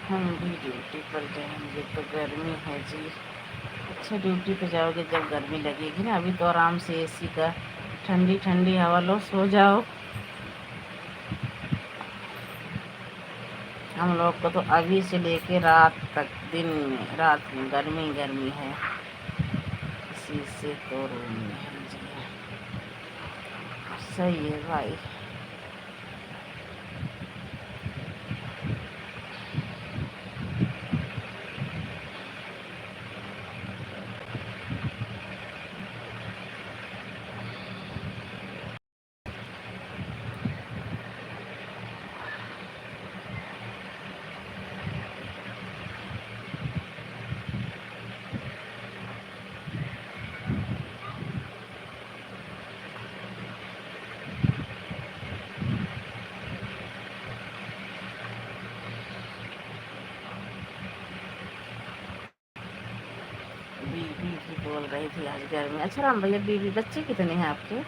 हम भी ड्यूटी पर जाएंगे तो गर्मी है जी। अच्छा, ड्यूटी पे जाओगे जब गर्मी लगेगी ना, अभी तो आराम से एसी का ठंडी ठंडी हवा लो, सो जाओ। हम लोग को तो अभी से लेके रात तक, दिन में रात में गर्मी गर्मी है, इसी से तो रूम में है जी। सही है भाई। बीबी भी बोल रही थी आज गर्मी। अच्छा राम भैया, बीबी बच्चे कितने हैं आपके?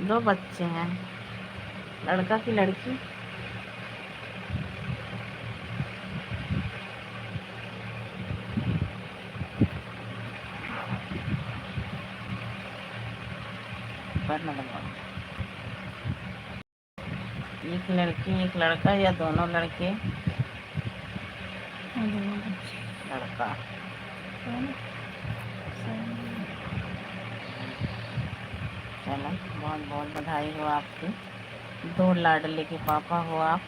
दो बच्चे हैं, लड़का की लड़की? एक लड़की एक लड़का या दोनों लड़के? लड़का। चलो, बहुत बहुत बधाई हो आपकी, 2 लाडले के पापा हो आप।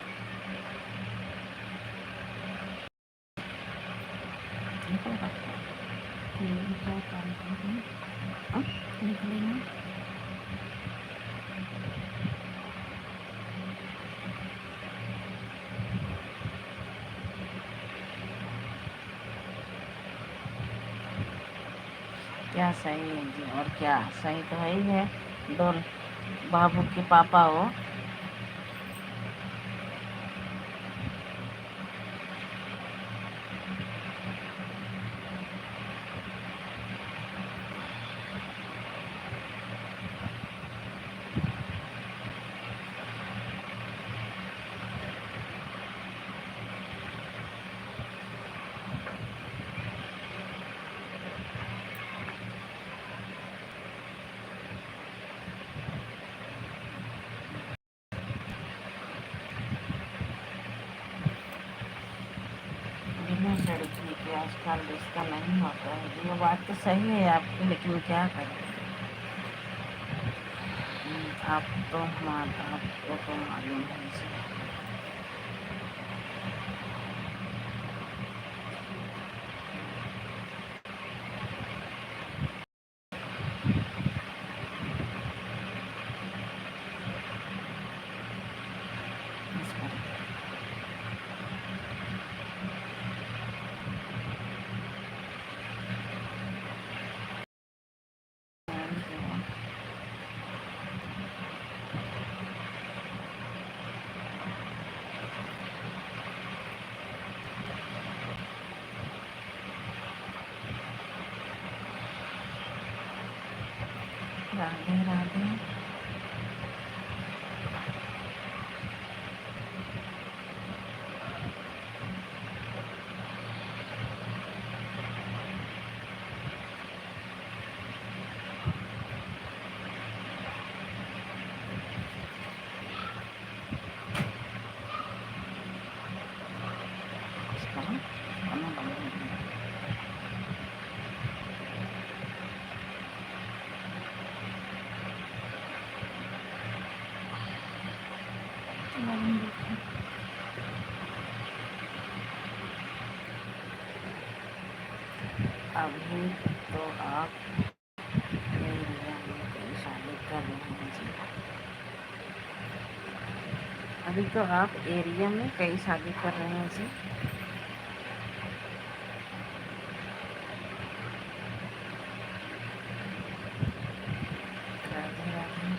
क्या सही है जी, और क्या सही तो है ही है, 2 बाबू के पापा हो। बिना लड़की के आजकल रिश्ता नहीं होता है जी, ये बात तो सही है आपकी, लेकिन क्या करें। आपको तो मालूम है जी। इस पर राधे राधे। इस पर खाना बनाएंगे। अभी तो आप एरिया में कहीं शादी कर रहे हैं जी। अभी तो आप एरिया में कहीं शादी कर रहे हैं जी। राधे राधे।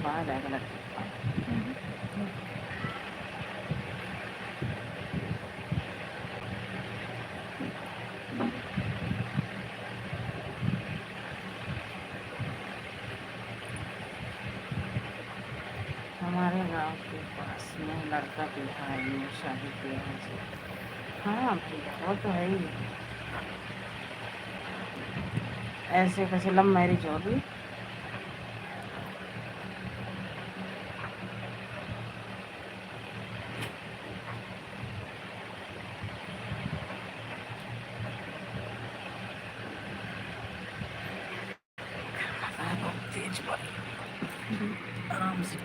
बाद आएगा हमारे गांव के पास में लड़का बिहार में शादी किया है जी। हाँ वो तो है ही, ऐसे कैसे लव मैरिज होगी। तेज आराम से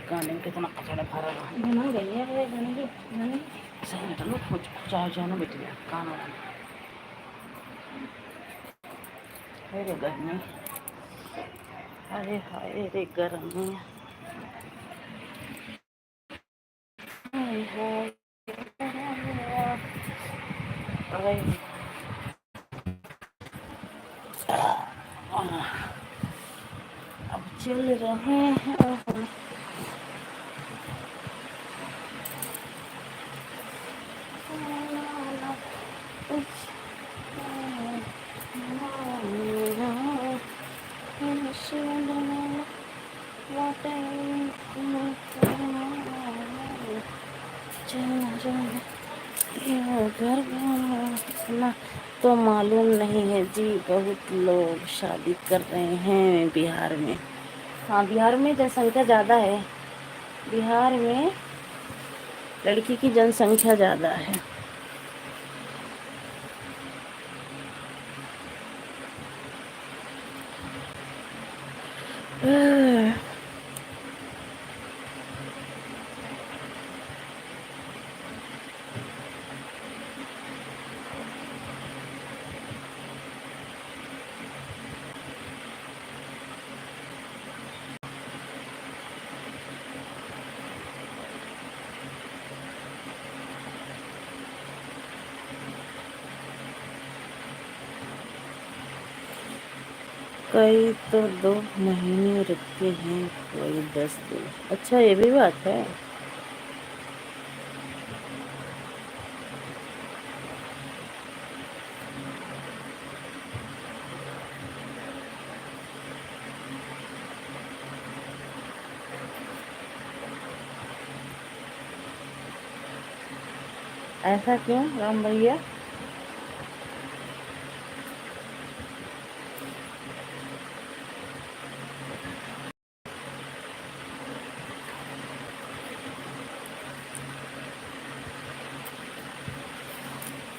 गाने में कितना कचड़ा भरा बना गई है गाने की गाने सही है। चलो कुछ चाहे जाए ना बेटिया काम अरे गर्मी, अरे हाय रे गर्मी, हाय हाय अब चल रहे हैं चलना चलना ये घर ना तो मालूम नहीं है जी। बहुत लोग शादी कर रहे हैं बिहार में। हाँ, बिहार में जनसंख्या ज़्यादा है। बिहार में लड़की की जनसंख्या ज़्यादा है। कई तो 2 महीने रुकते हैं, कोई 10 दिन। अच्छा, ये भी बात है। ऐसा क्यों राम भैया?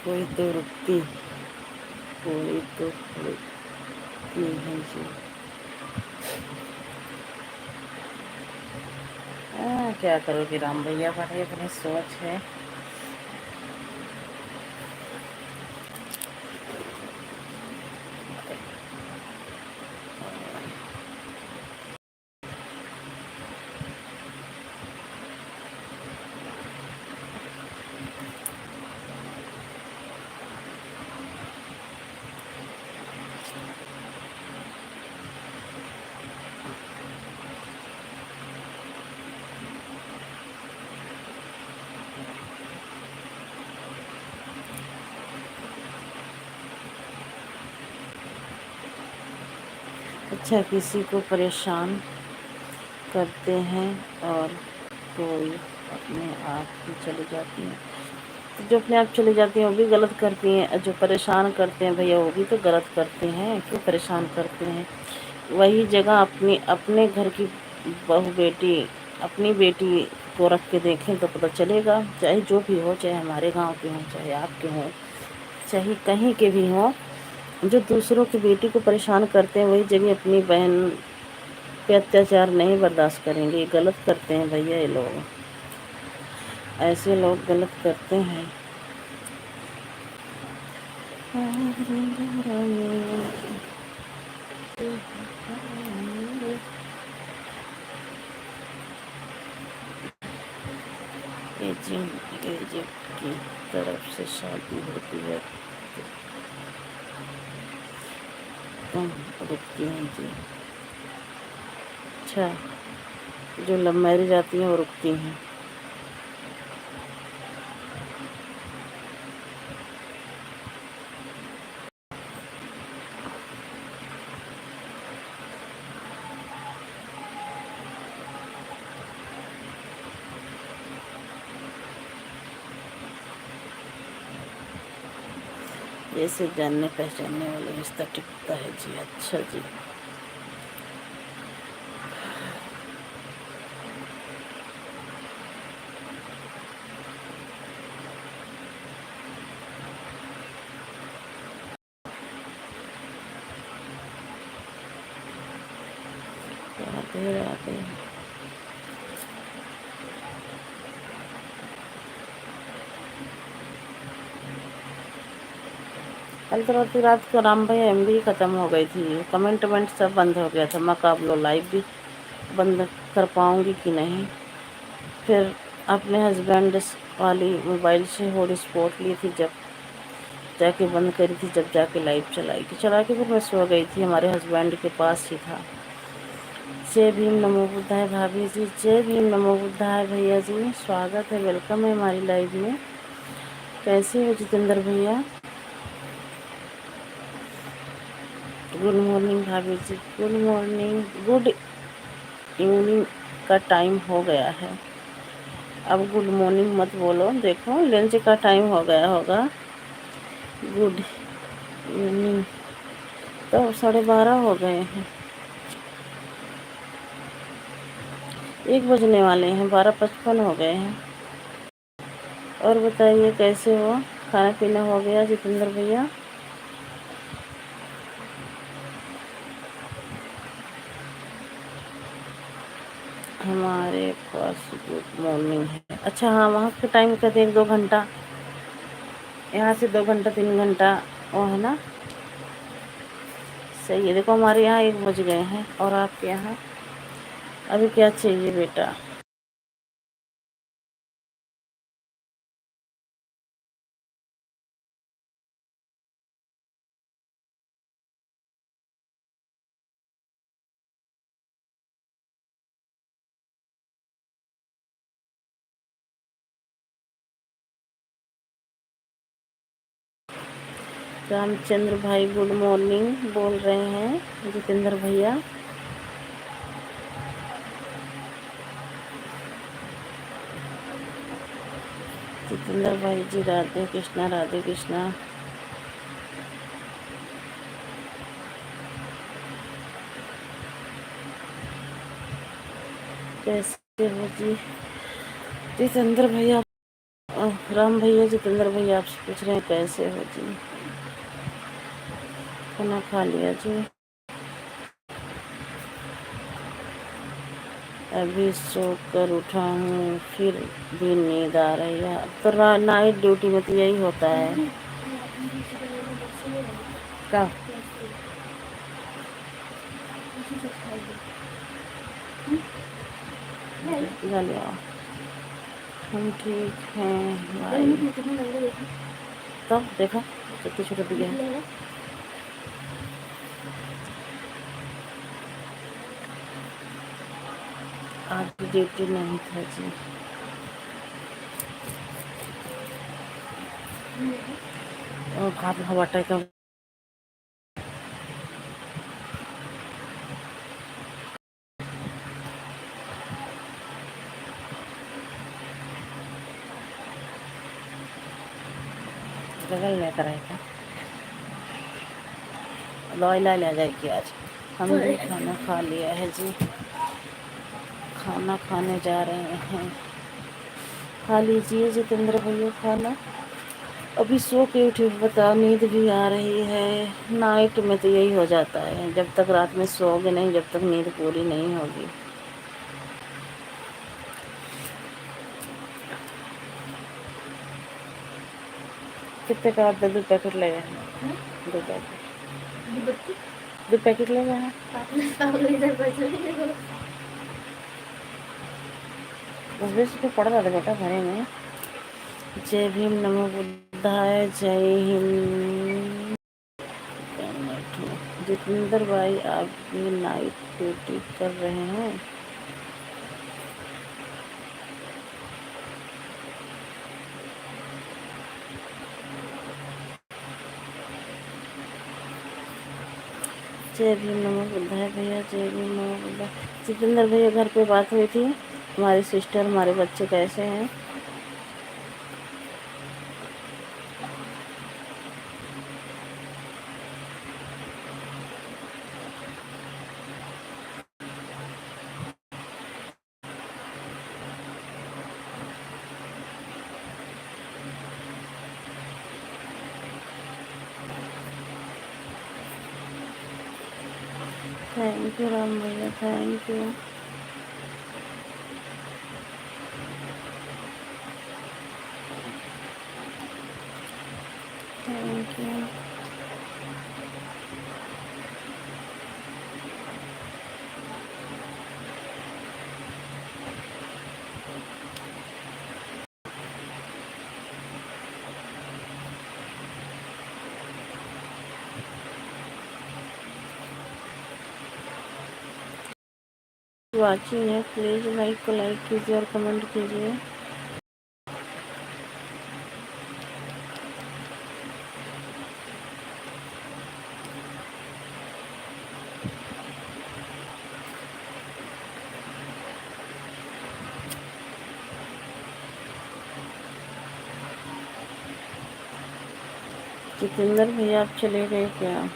कोई तो रुकती, कोई तो रुकती है जी। क्या करोगे राम भैया, बड़ी अपनी सोच है। अच्छा, किसी को परेशान करते हैं और कोई अपने आप ही चली जाती हैं। तो जो अपने आप चली जाती हैं वो भी गलत करती हैं, और जो परेशान करते हैं भैया वो भी तो गलत करते हैं। क्यों परेशान करते हैं? वही जगह अपने घर की बहू बेटी, अपनी बेटी को रख के देखें तो पता चलेगा। चाहे जो भी हो, चाहे हमारे गांव के हों, चाहे आपके हों, चाहे कहीं के भी हों, जो दूसरों की बेटी को परेशान करते हैं वही जगह अपनी बहन पे अत्याचार नहीं बर्दाश्त करेंगे। ये गलत करते हैं भैया, ये लोग, ऐसे लोग गलत करते हैं। एजेंट की तरफ से शादी होती है तो तुम रुकती हैं जी। अच्छा, जो लव मैरिज आती हैं वो रुकती हैं। जैसे जानने पहचानने वाले रिश्ता टिकता है जी। अच्छा जी, राधे राधे। कल तो रात को राम भाई MB ख़त्म हो गई थी। कमेंट वमेंट सब बंद हो गया था। मैं कब लो लाइव भी बंद कर पाऊँगी कि नहीं। फिर अपने हस्बैंड वाली मोबाइल से हॉटस्पॉट ली थी, जब जाके बंद करी थी, जब जाके लाइव चला के फिर मैं सो गई थी। हमारे हस्बैंड के पास ही था। जय भीम नमो बुद्धाय भाभी जी, जय भीम नमो बुद्धाय भैया जी, स्वागत है, वेलकम है हमारी लाइव में। कैसे हो जितेंद्र भैया? गुड मॉर्निंग भाभी जी, गुड मॉर्निंग, गुड इवनिंग का टाइम हो गया है। अब गुड मॉर्निंग मत बोलो, देखो लंच का टाइम हो गया होगा। गुड इवनिंग तो 12:30 हो गए हैं, 1 बजने वाले हैं, 12:55 हो गए हैं। और बताइए कैसे हो, खाना पीना हो गया जितेंद्र भैया? हमारे पास गुड मॉर्निंग है। अच्छा हाँ, वहाँ के टाइम कहते हैं 2 घंटा, यहाँ से 2 घंटा 3 घंटा वो है ना। सही है। देखो हमारे यहाँ 1 बज गए हैं और आपके यहाँ अभी क्या चाहिए बेटा? रामचंद्र भाई गुड मॉर्निंग बोल रहे हैं जितेंद्र भैया। जितेंद्र भाई जी राधे कृष्णा, राधे कृष्णा। कैसे हो जी जितेंद्र भैया? राम भैया जितेंद्र भैया आपसे पूछ रहे हैं कैसे हो जी? खाना खा लिया जी? अभी सो कर उठा हूँ, फिर भी नींद आ रही है। तो नाइट ड्यूटी में तो यही होता है। क्या ले आओ, हम ठीक हैं भाई। तब देखा कितनी छोटी दिया है। आज ड्यूटी नहीं था जी। और खाद हवा का बगल में कराएगा, दवाई ला ले जाएगी आज। हम भी खाना खा लिया है जी, खाना खाने जा रहे हैं। खा लीजिए जितेंद्र भैया खाना। अभी सो के उठी, बता नींद भी आ रही है। नाइट में तो यही हो जाता है, जब तक रात में सोओगे नहीं, जब तक नींद पूरी नहीं होगी। कितने का आप 2 पैकेट ले गए हैं? 2 पैकेट, 2 पैकेट ले गए हैं। तो पड़ रहा था बेटा घरे में। जय भीम, नमो बुद्धाय, जय हिंद। जितेंद्र भाई आप भी नाइट ड्यूटी कर रहे हैं? जय भीम नमो बुद्धाय भैया, जय भीम नमो बुद्धाय। जितेंद्र भैया घर पे बात हुई थी, हमारी सिस्टर हमारे बच्चे कैसे हैं? थैंक यू राम भैया, thank you. Thank you. Watching है, प्लीज़ लाइक को लाइक कीजिए और कमेंट कीजिए। जितेंद्र भैया आप चले गए क्या?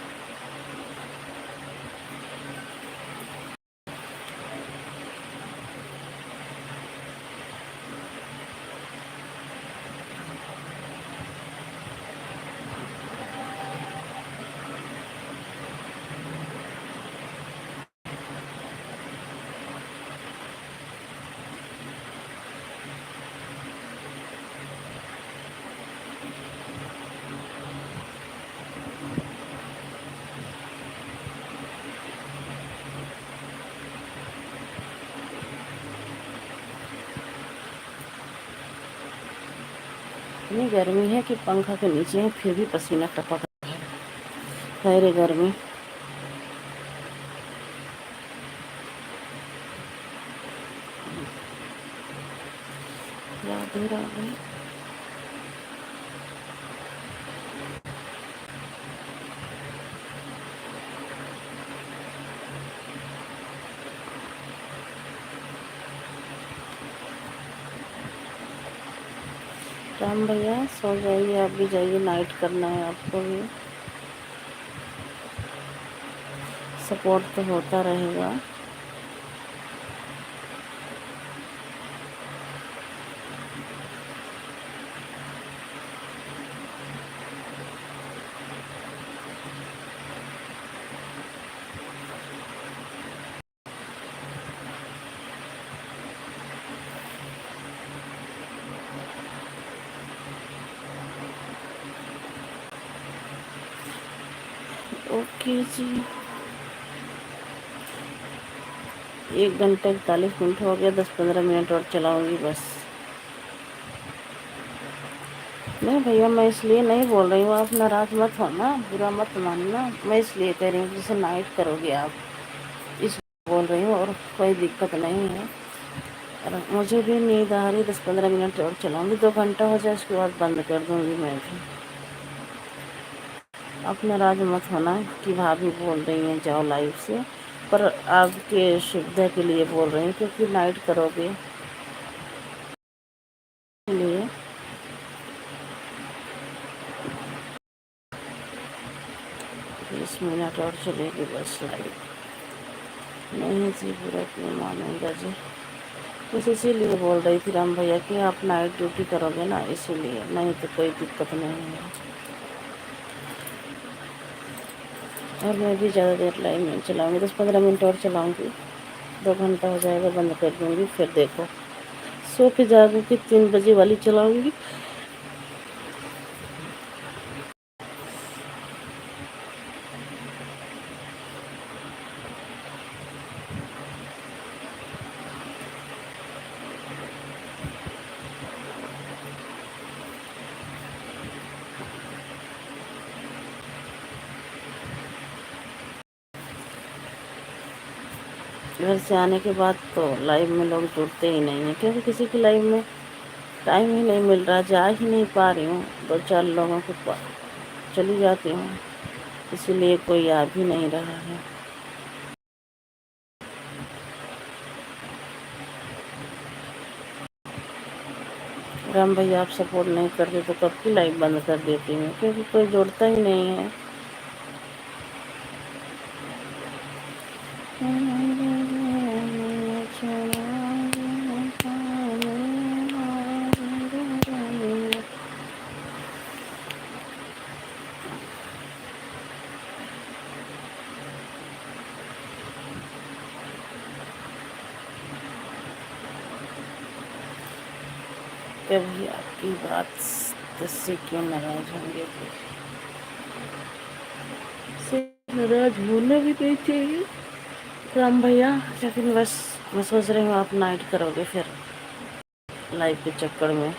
इतनी गर्मी है कि पंखा के नीचे है फिर भी पसीना टपक है रे गर्मी। राधे राधे। राम भैया सो जाइए, आप भी जाइए, नाइट करना है आपको भी। सपोर्ट तो होता रहेगा। ओके जी, 1 घंटा 41 मिनट हो गया, 10-15 मिनट और चलाऊंगी बस। नहीं भैया, मैं इसलिए नहीं बोल रही हूँ, आप नाराज मत होना, बुरा मत मानना। मैं इसलिए कह रही हूँ जैसे नाइट करोगे आप, इस बोल रही हूँ, और कोई दिक्कत नहीं है। और मुझे भी नींद आ रही, 10-15 मिनट और चलाऊंगी, 2 घंटा हो जाए उसके बाद बंद कर दूंगी मैं भी। आप नाराज मत होना कि भाभी बोल रही हैं जाओ लाइव से, पर आपके सुविधा के लिए बोल रही हूँ, क्योंकि नाइट करोगे इसलिए। 20 मिनट और चलेगी बस लाइव। नहीं जी, बुरा क्यों मानूंगा जी। बस इसीलिए बोल रही थी राम भैया कि आप नाइट ड्यूटी करोगे ना, इसीलिए, नहीं तो कोई दिक्कत नहीं है। और मैं भी ज़्यादा देर लाइव नहीं चलाऊँगी, 10-15 मिनट और चलाऊँगी, 2 घंटा हो जाएगा, बंद कर दूँगी। फिर देखो सो के जागो कि 3 बजे वाली चलाऊँगी। घर से आने के बाद तो लाइव में लोग जुड़ते ही नहीं हैं, क्योंकि किसी की लाइव में टाइम ही नहीं मिल रहा, जा ही नहीं पा रही हूँ, 2-4 लोगों के पास चली जाती हूँ, इसीलिए कोई आ भी नहीं रहा है। राम भैया आप सपोर्ट नहीं करते तो कब की लाइव बंद कर देती हूँ, क्योंकि कोई जुड़ता ही नहीं है। कभी आपकी बात से क्यों नाराज होंगे? नाराज होना भी नहीं चाहिए राम भैया, लेकिन बस मैं सोच रही हूँ आप नाइट करोगे फिर लाइव के चक्कर में।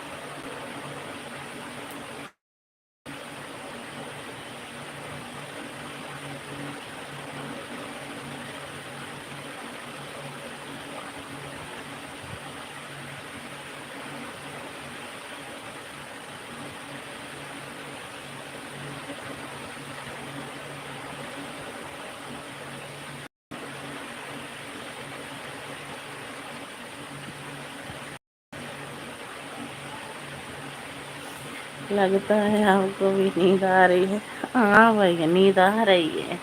लगता है आपको भी नींद आ रही है। हाँ भैया नींद आ रही है,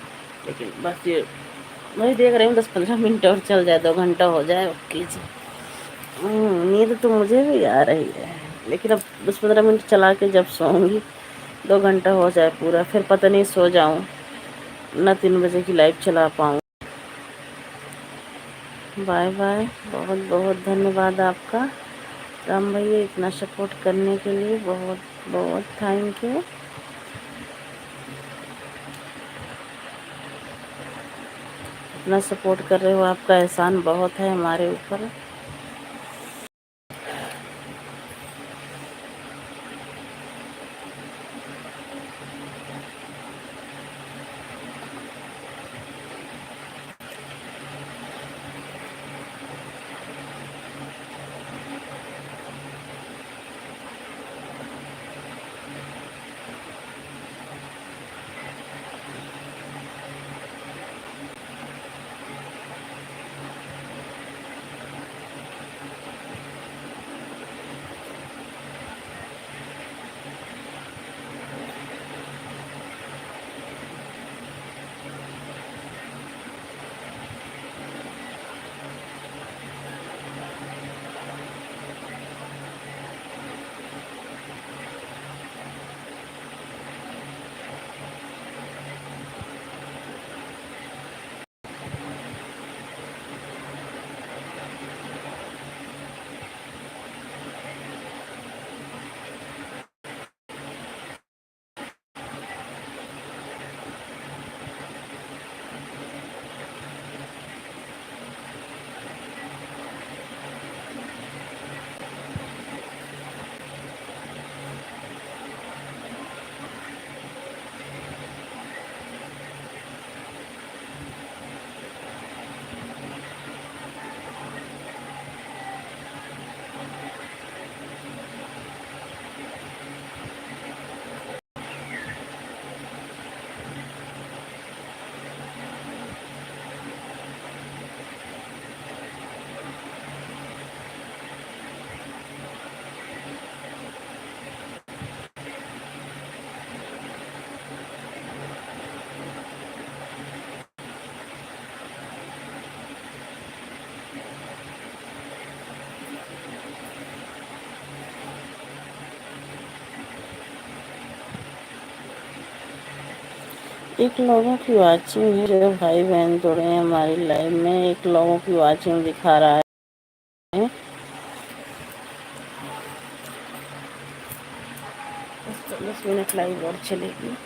लेकिन बस ये वही देख रही हूँ 10-15 मिनट और चल जाए, 2 घंटा हो जाए, ओके जी। नींद तो मुझे भी आ रही है, लेकिन अब 10-15 मिनट चला के जब सोऊंगी 2 घंटा हो जाए पूरा, फिर पता नहीं सो जाऊँ ना 3 बजे की लाइव चला पाऊँ। बाय बाय, बहुत बहुत धन्यवाद आपका राम भैया, इतना सपोर्ट करने के लिए बहुत बहुत थैंक यू। इतना सपोर्ट कर रहे हो, आपका एहसान बहुत है हमारे ऊपर। एक लोगों की वाचिंग है, जो भाई बहन जुड़े हैं हमारी लाइव में, एक लोगों की वाचिंग दिखा रहा है। 10 मिनट लाइव और चलेगी।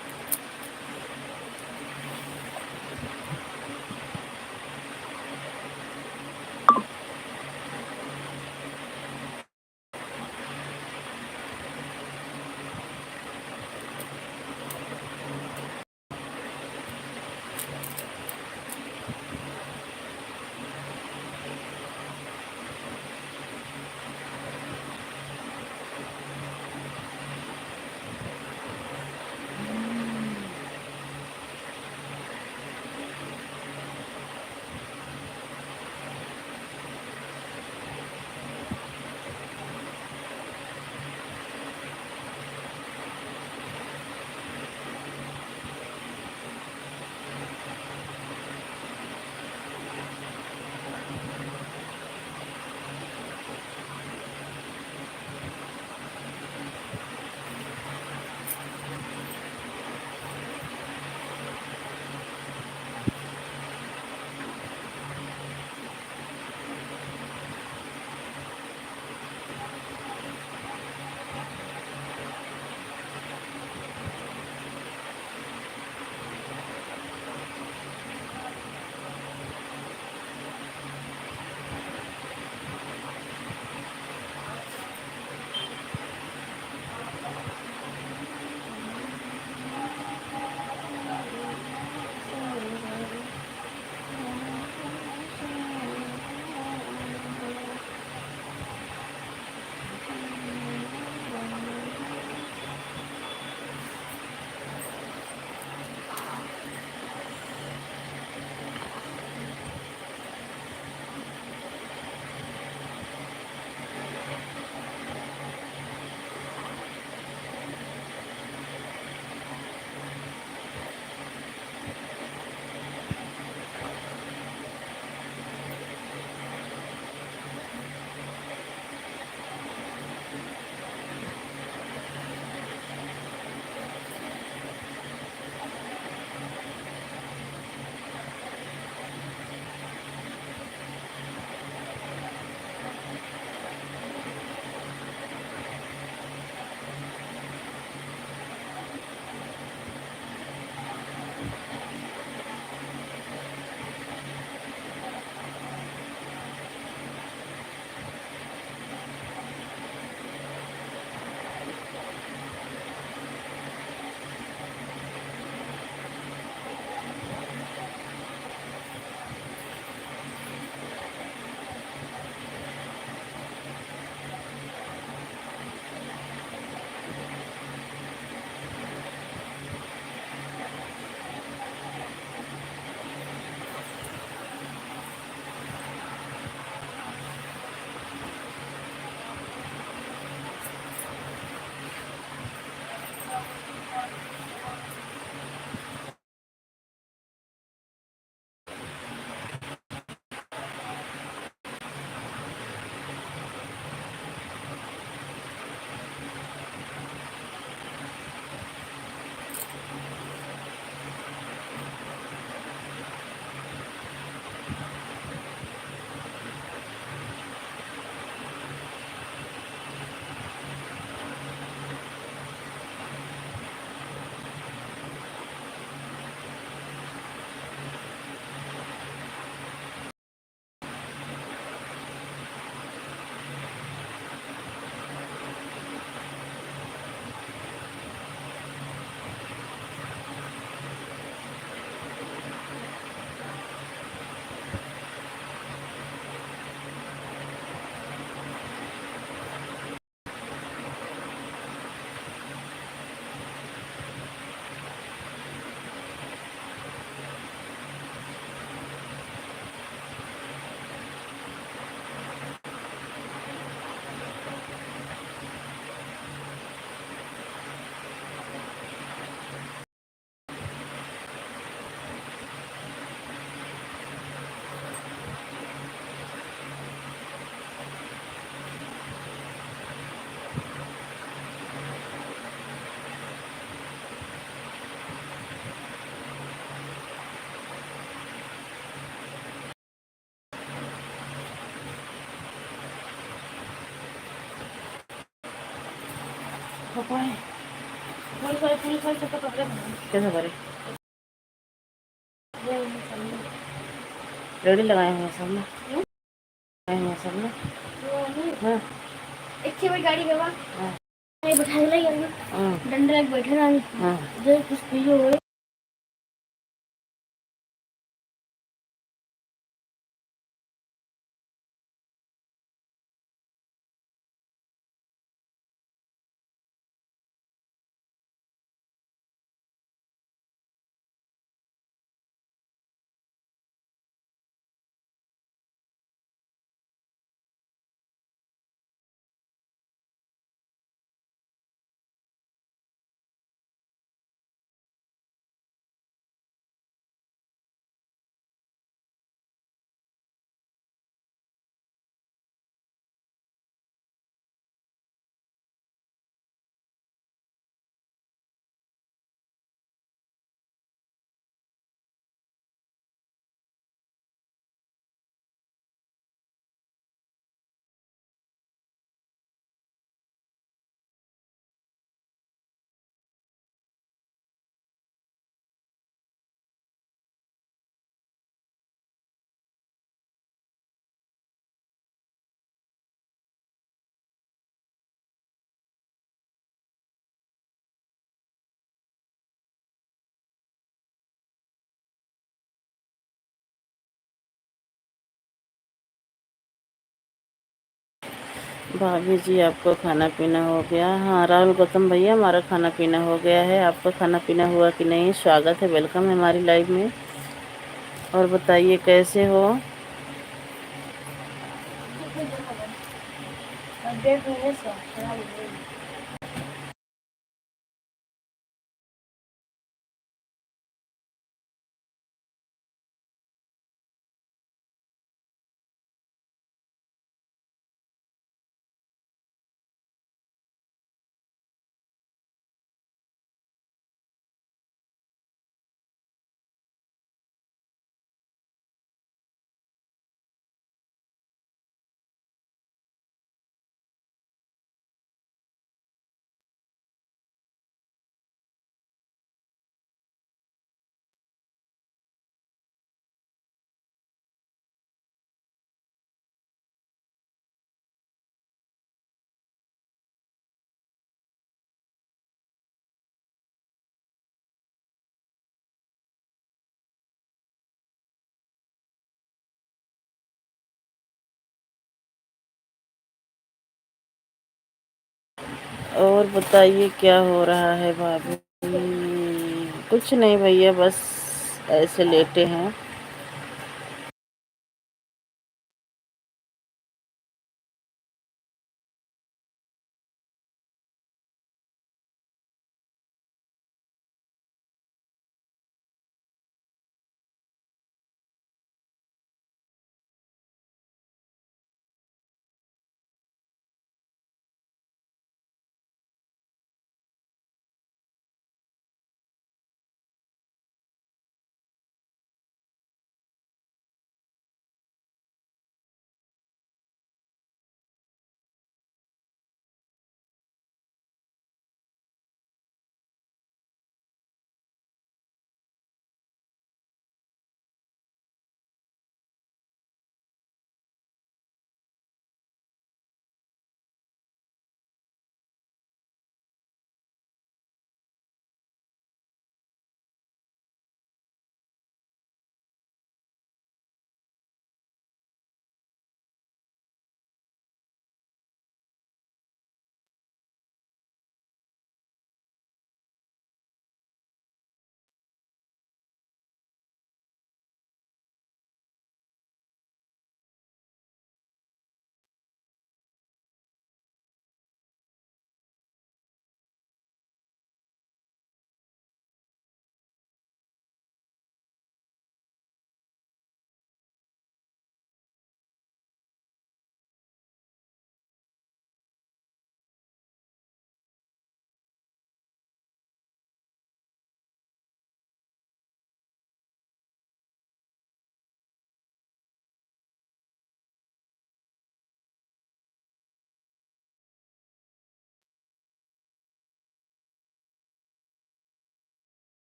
पापा है पुलिस वाले सबको पकड़े कैसे भरे ये सामने रेडी लगाए हुए हैं सब ने लगाए हुए हैं सब ने वो नहीं हाँ एक से बड़ी गाड़ी में हाँ नहीं बैठा ले यार हाँ डंडा एक बैठे ना हाँ जो कुछ पीछे हो भाभी जी आपको खाना पीना हो गया हाँ राहुल गौतम भैया हमारा खाना पीना हो गया है आपका खाना पीना हुआ कि नहीं स्वागत है वेलकम है हमारी लाइव में और बताइए कैसे हो अपडेट होने से खराब हो गई और बताइए क्या हो रहा है भाभी कुछ नहीं भैया बस ऐसे लेटे हैं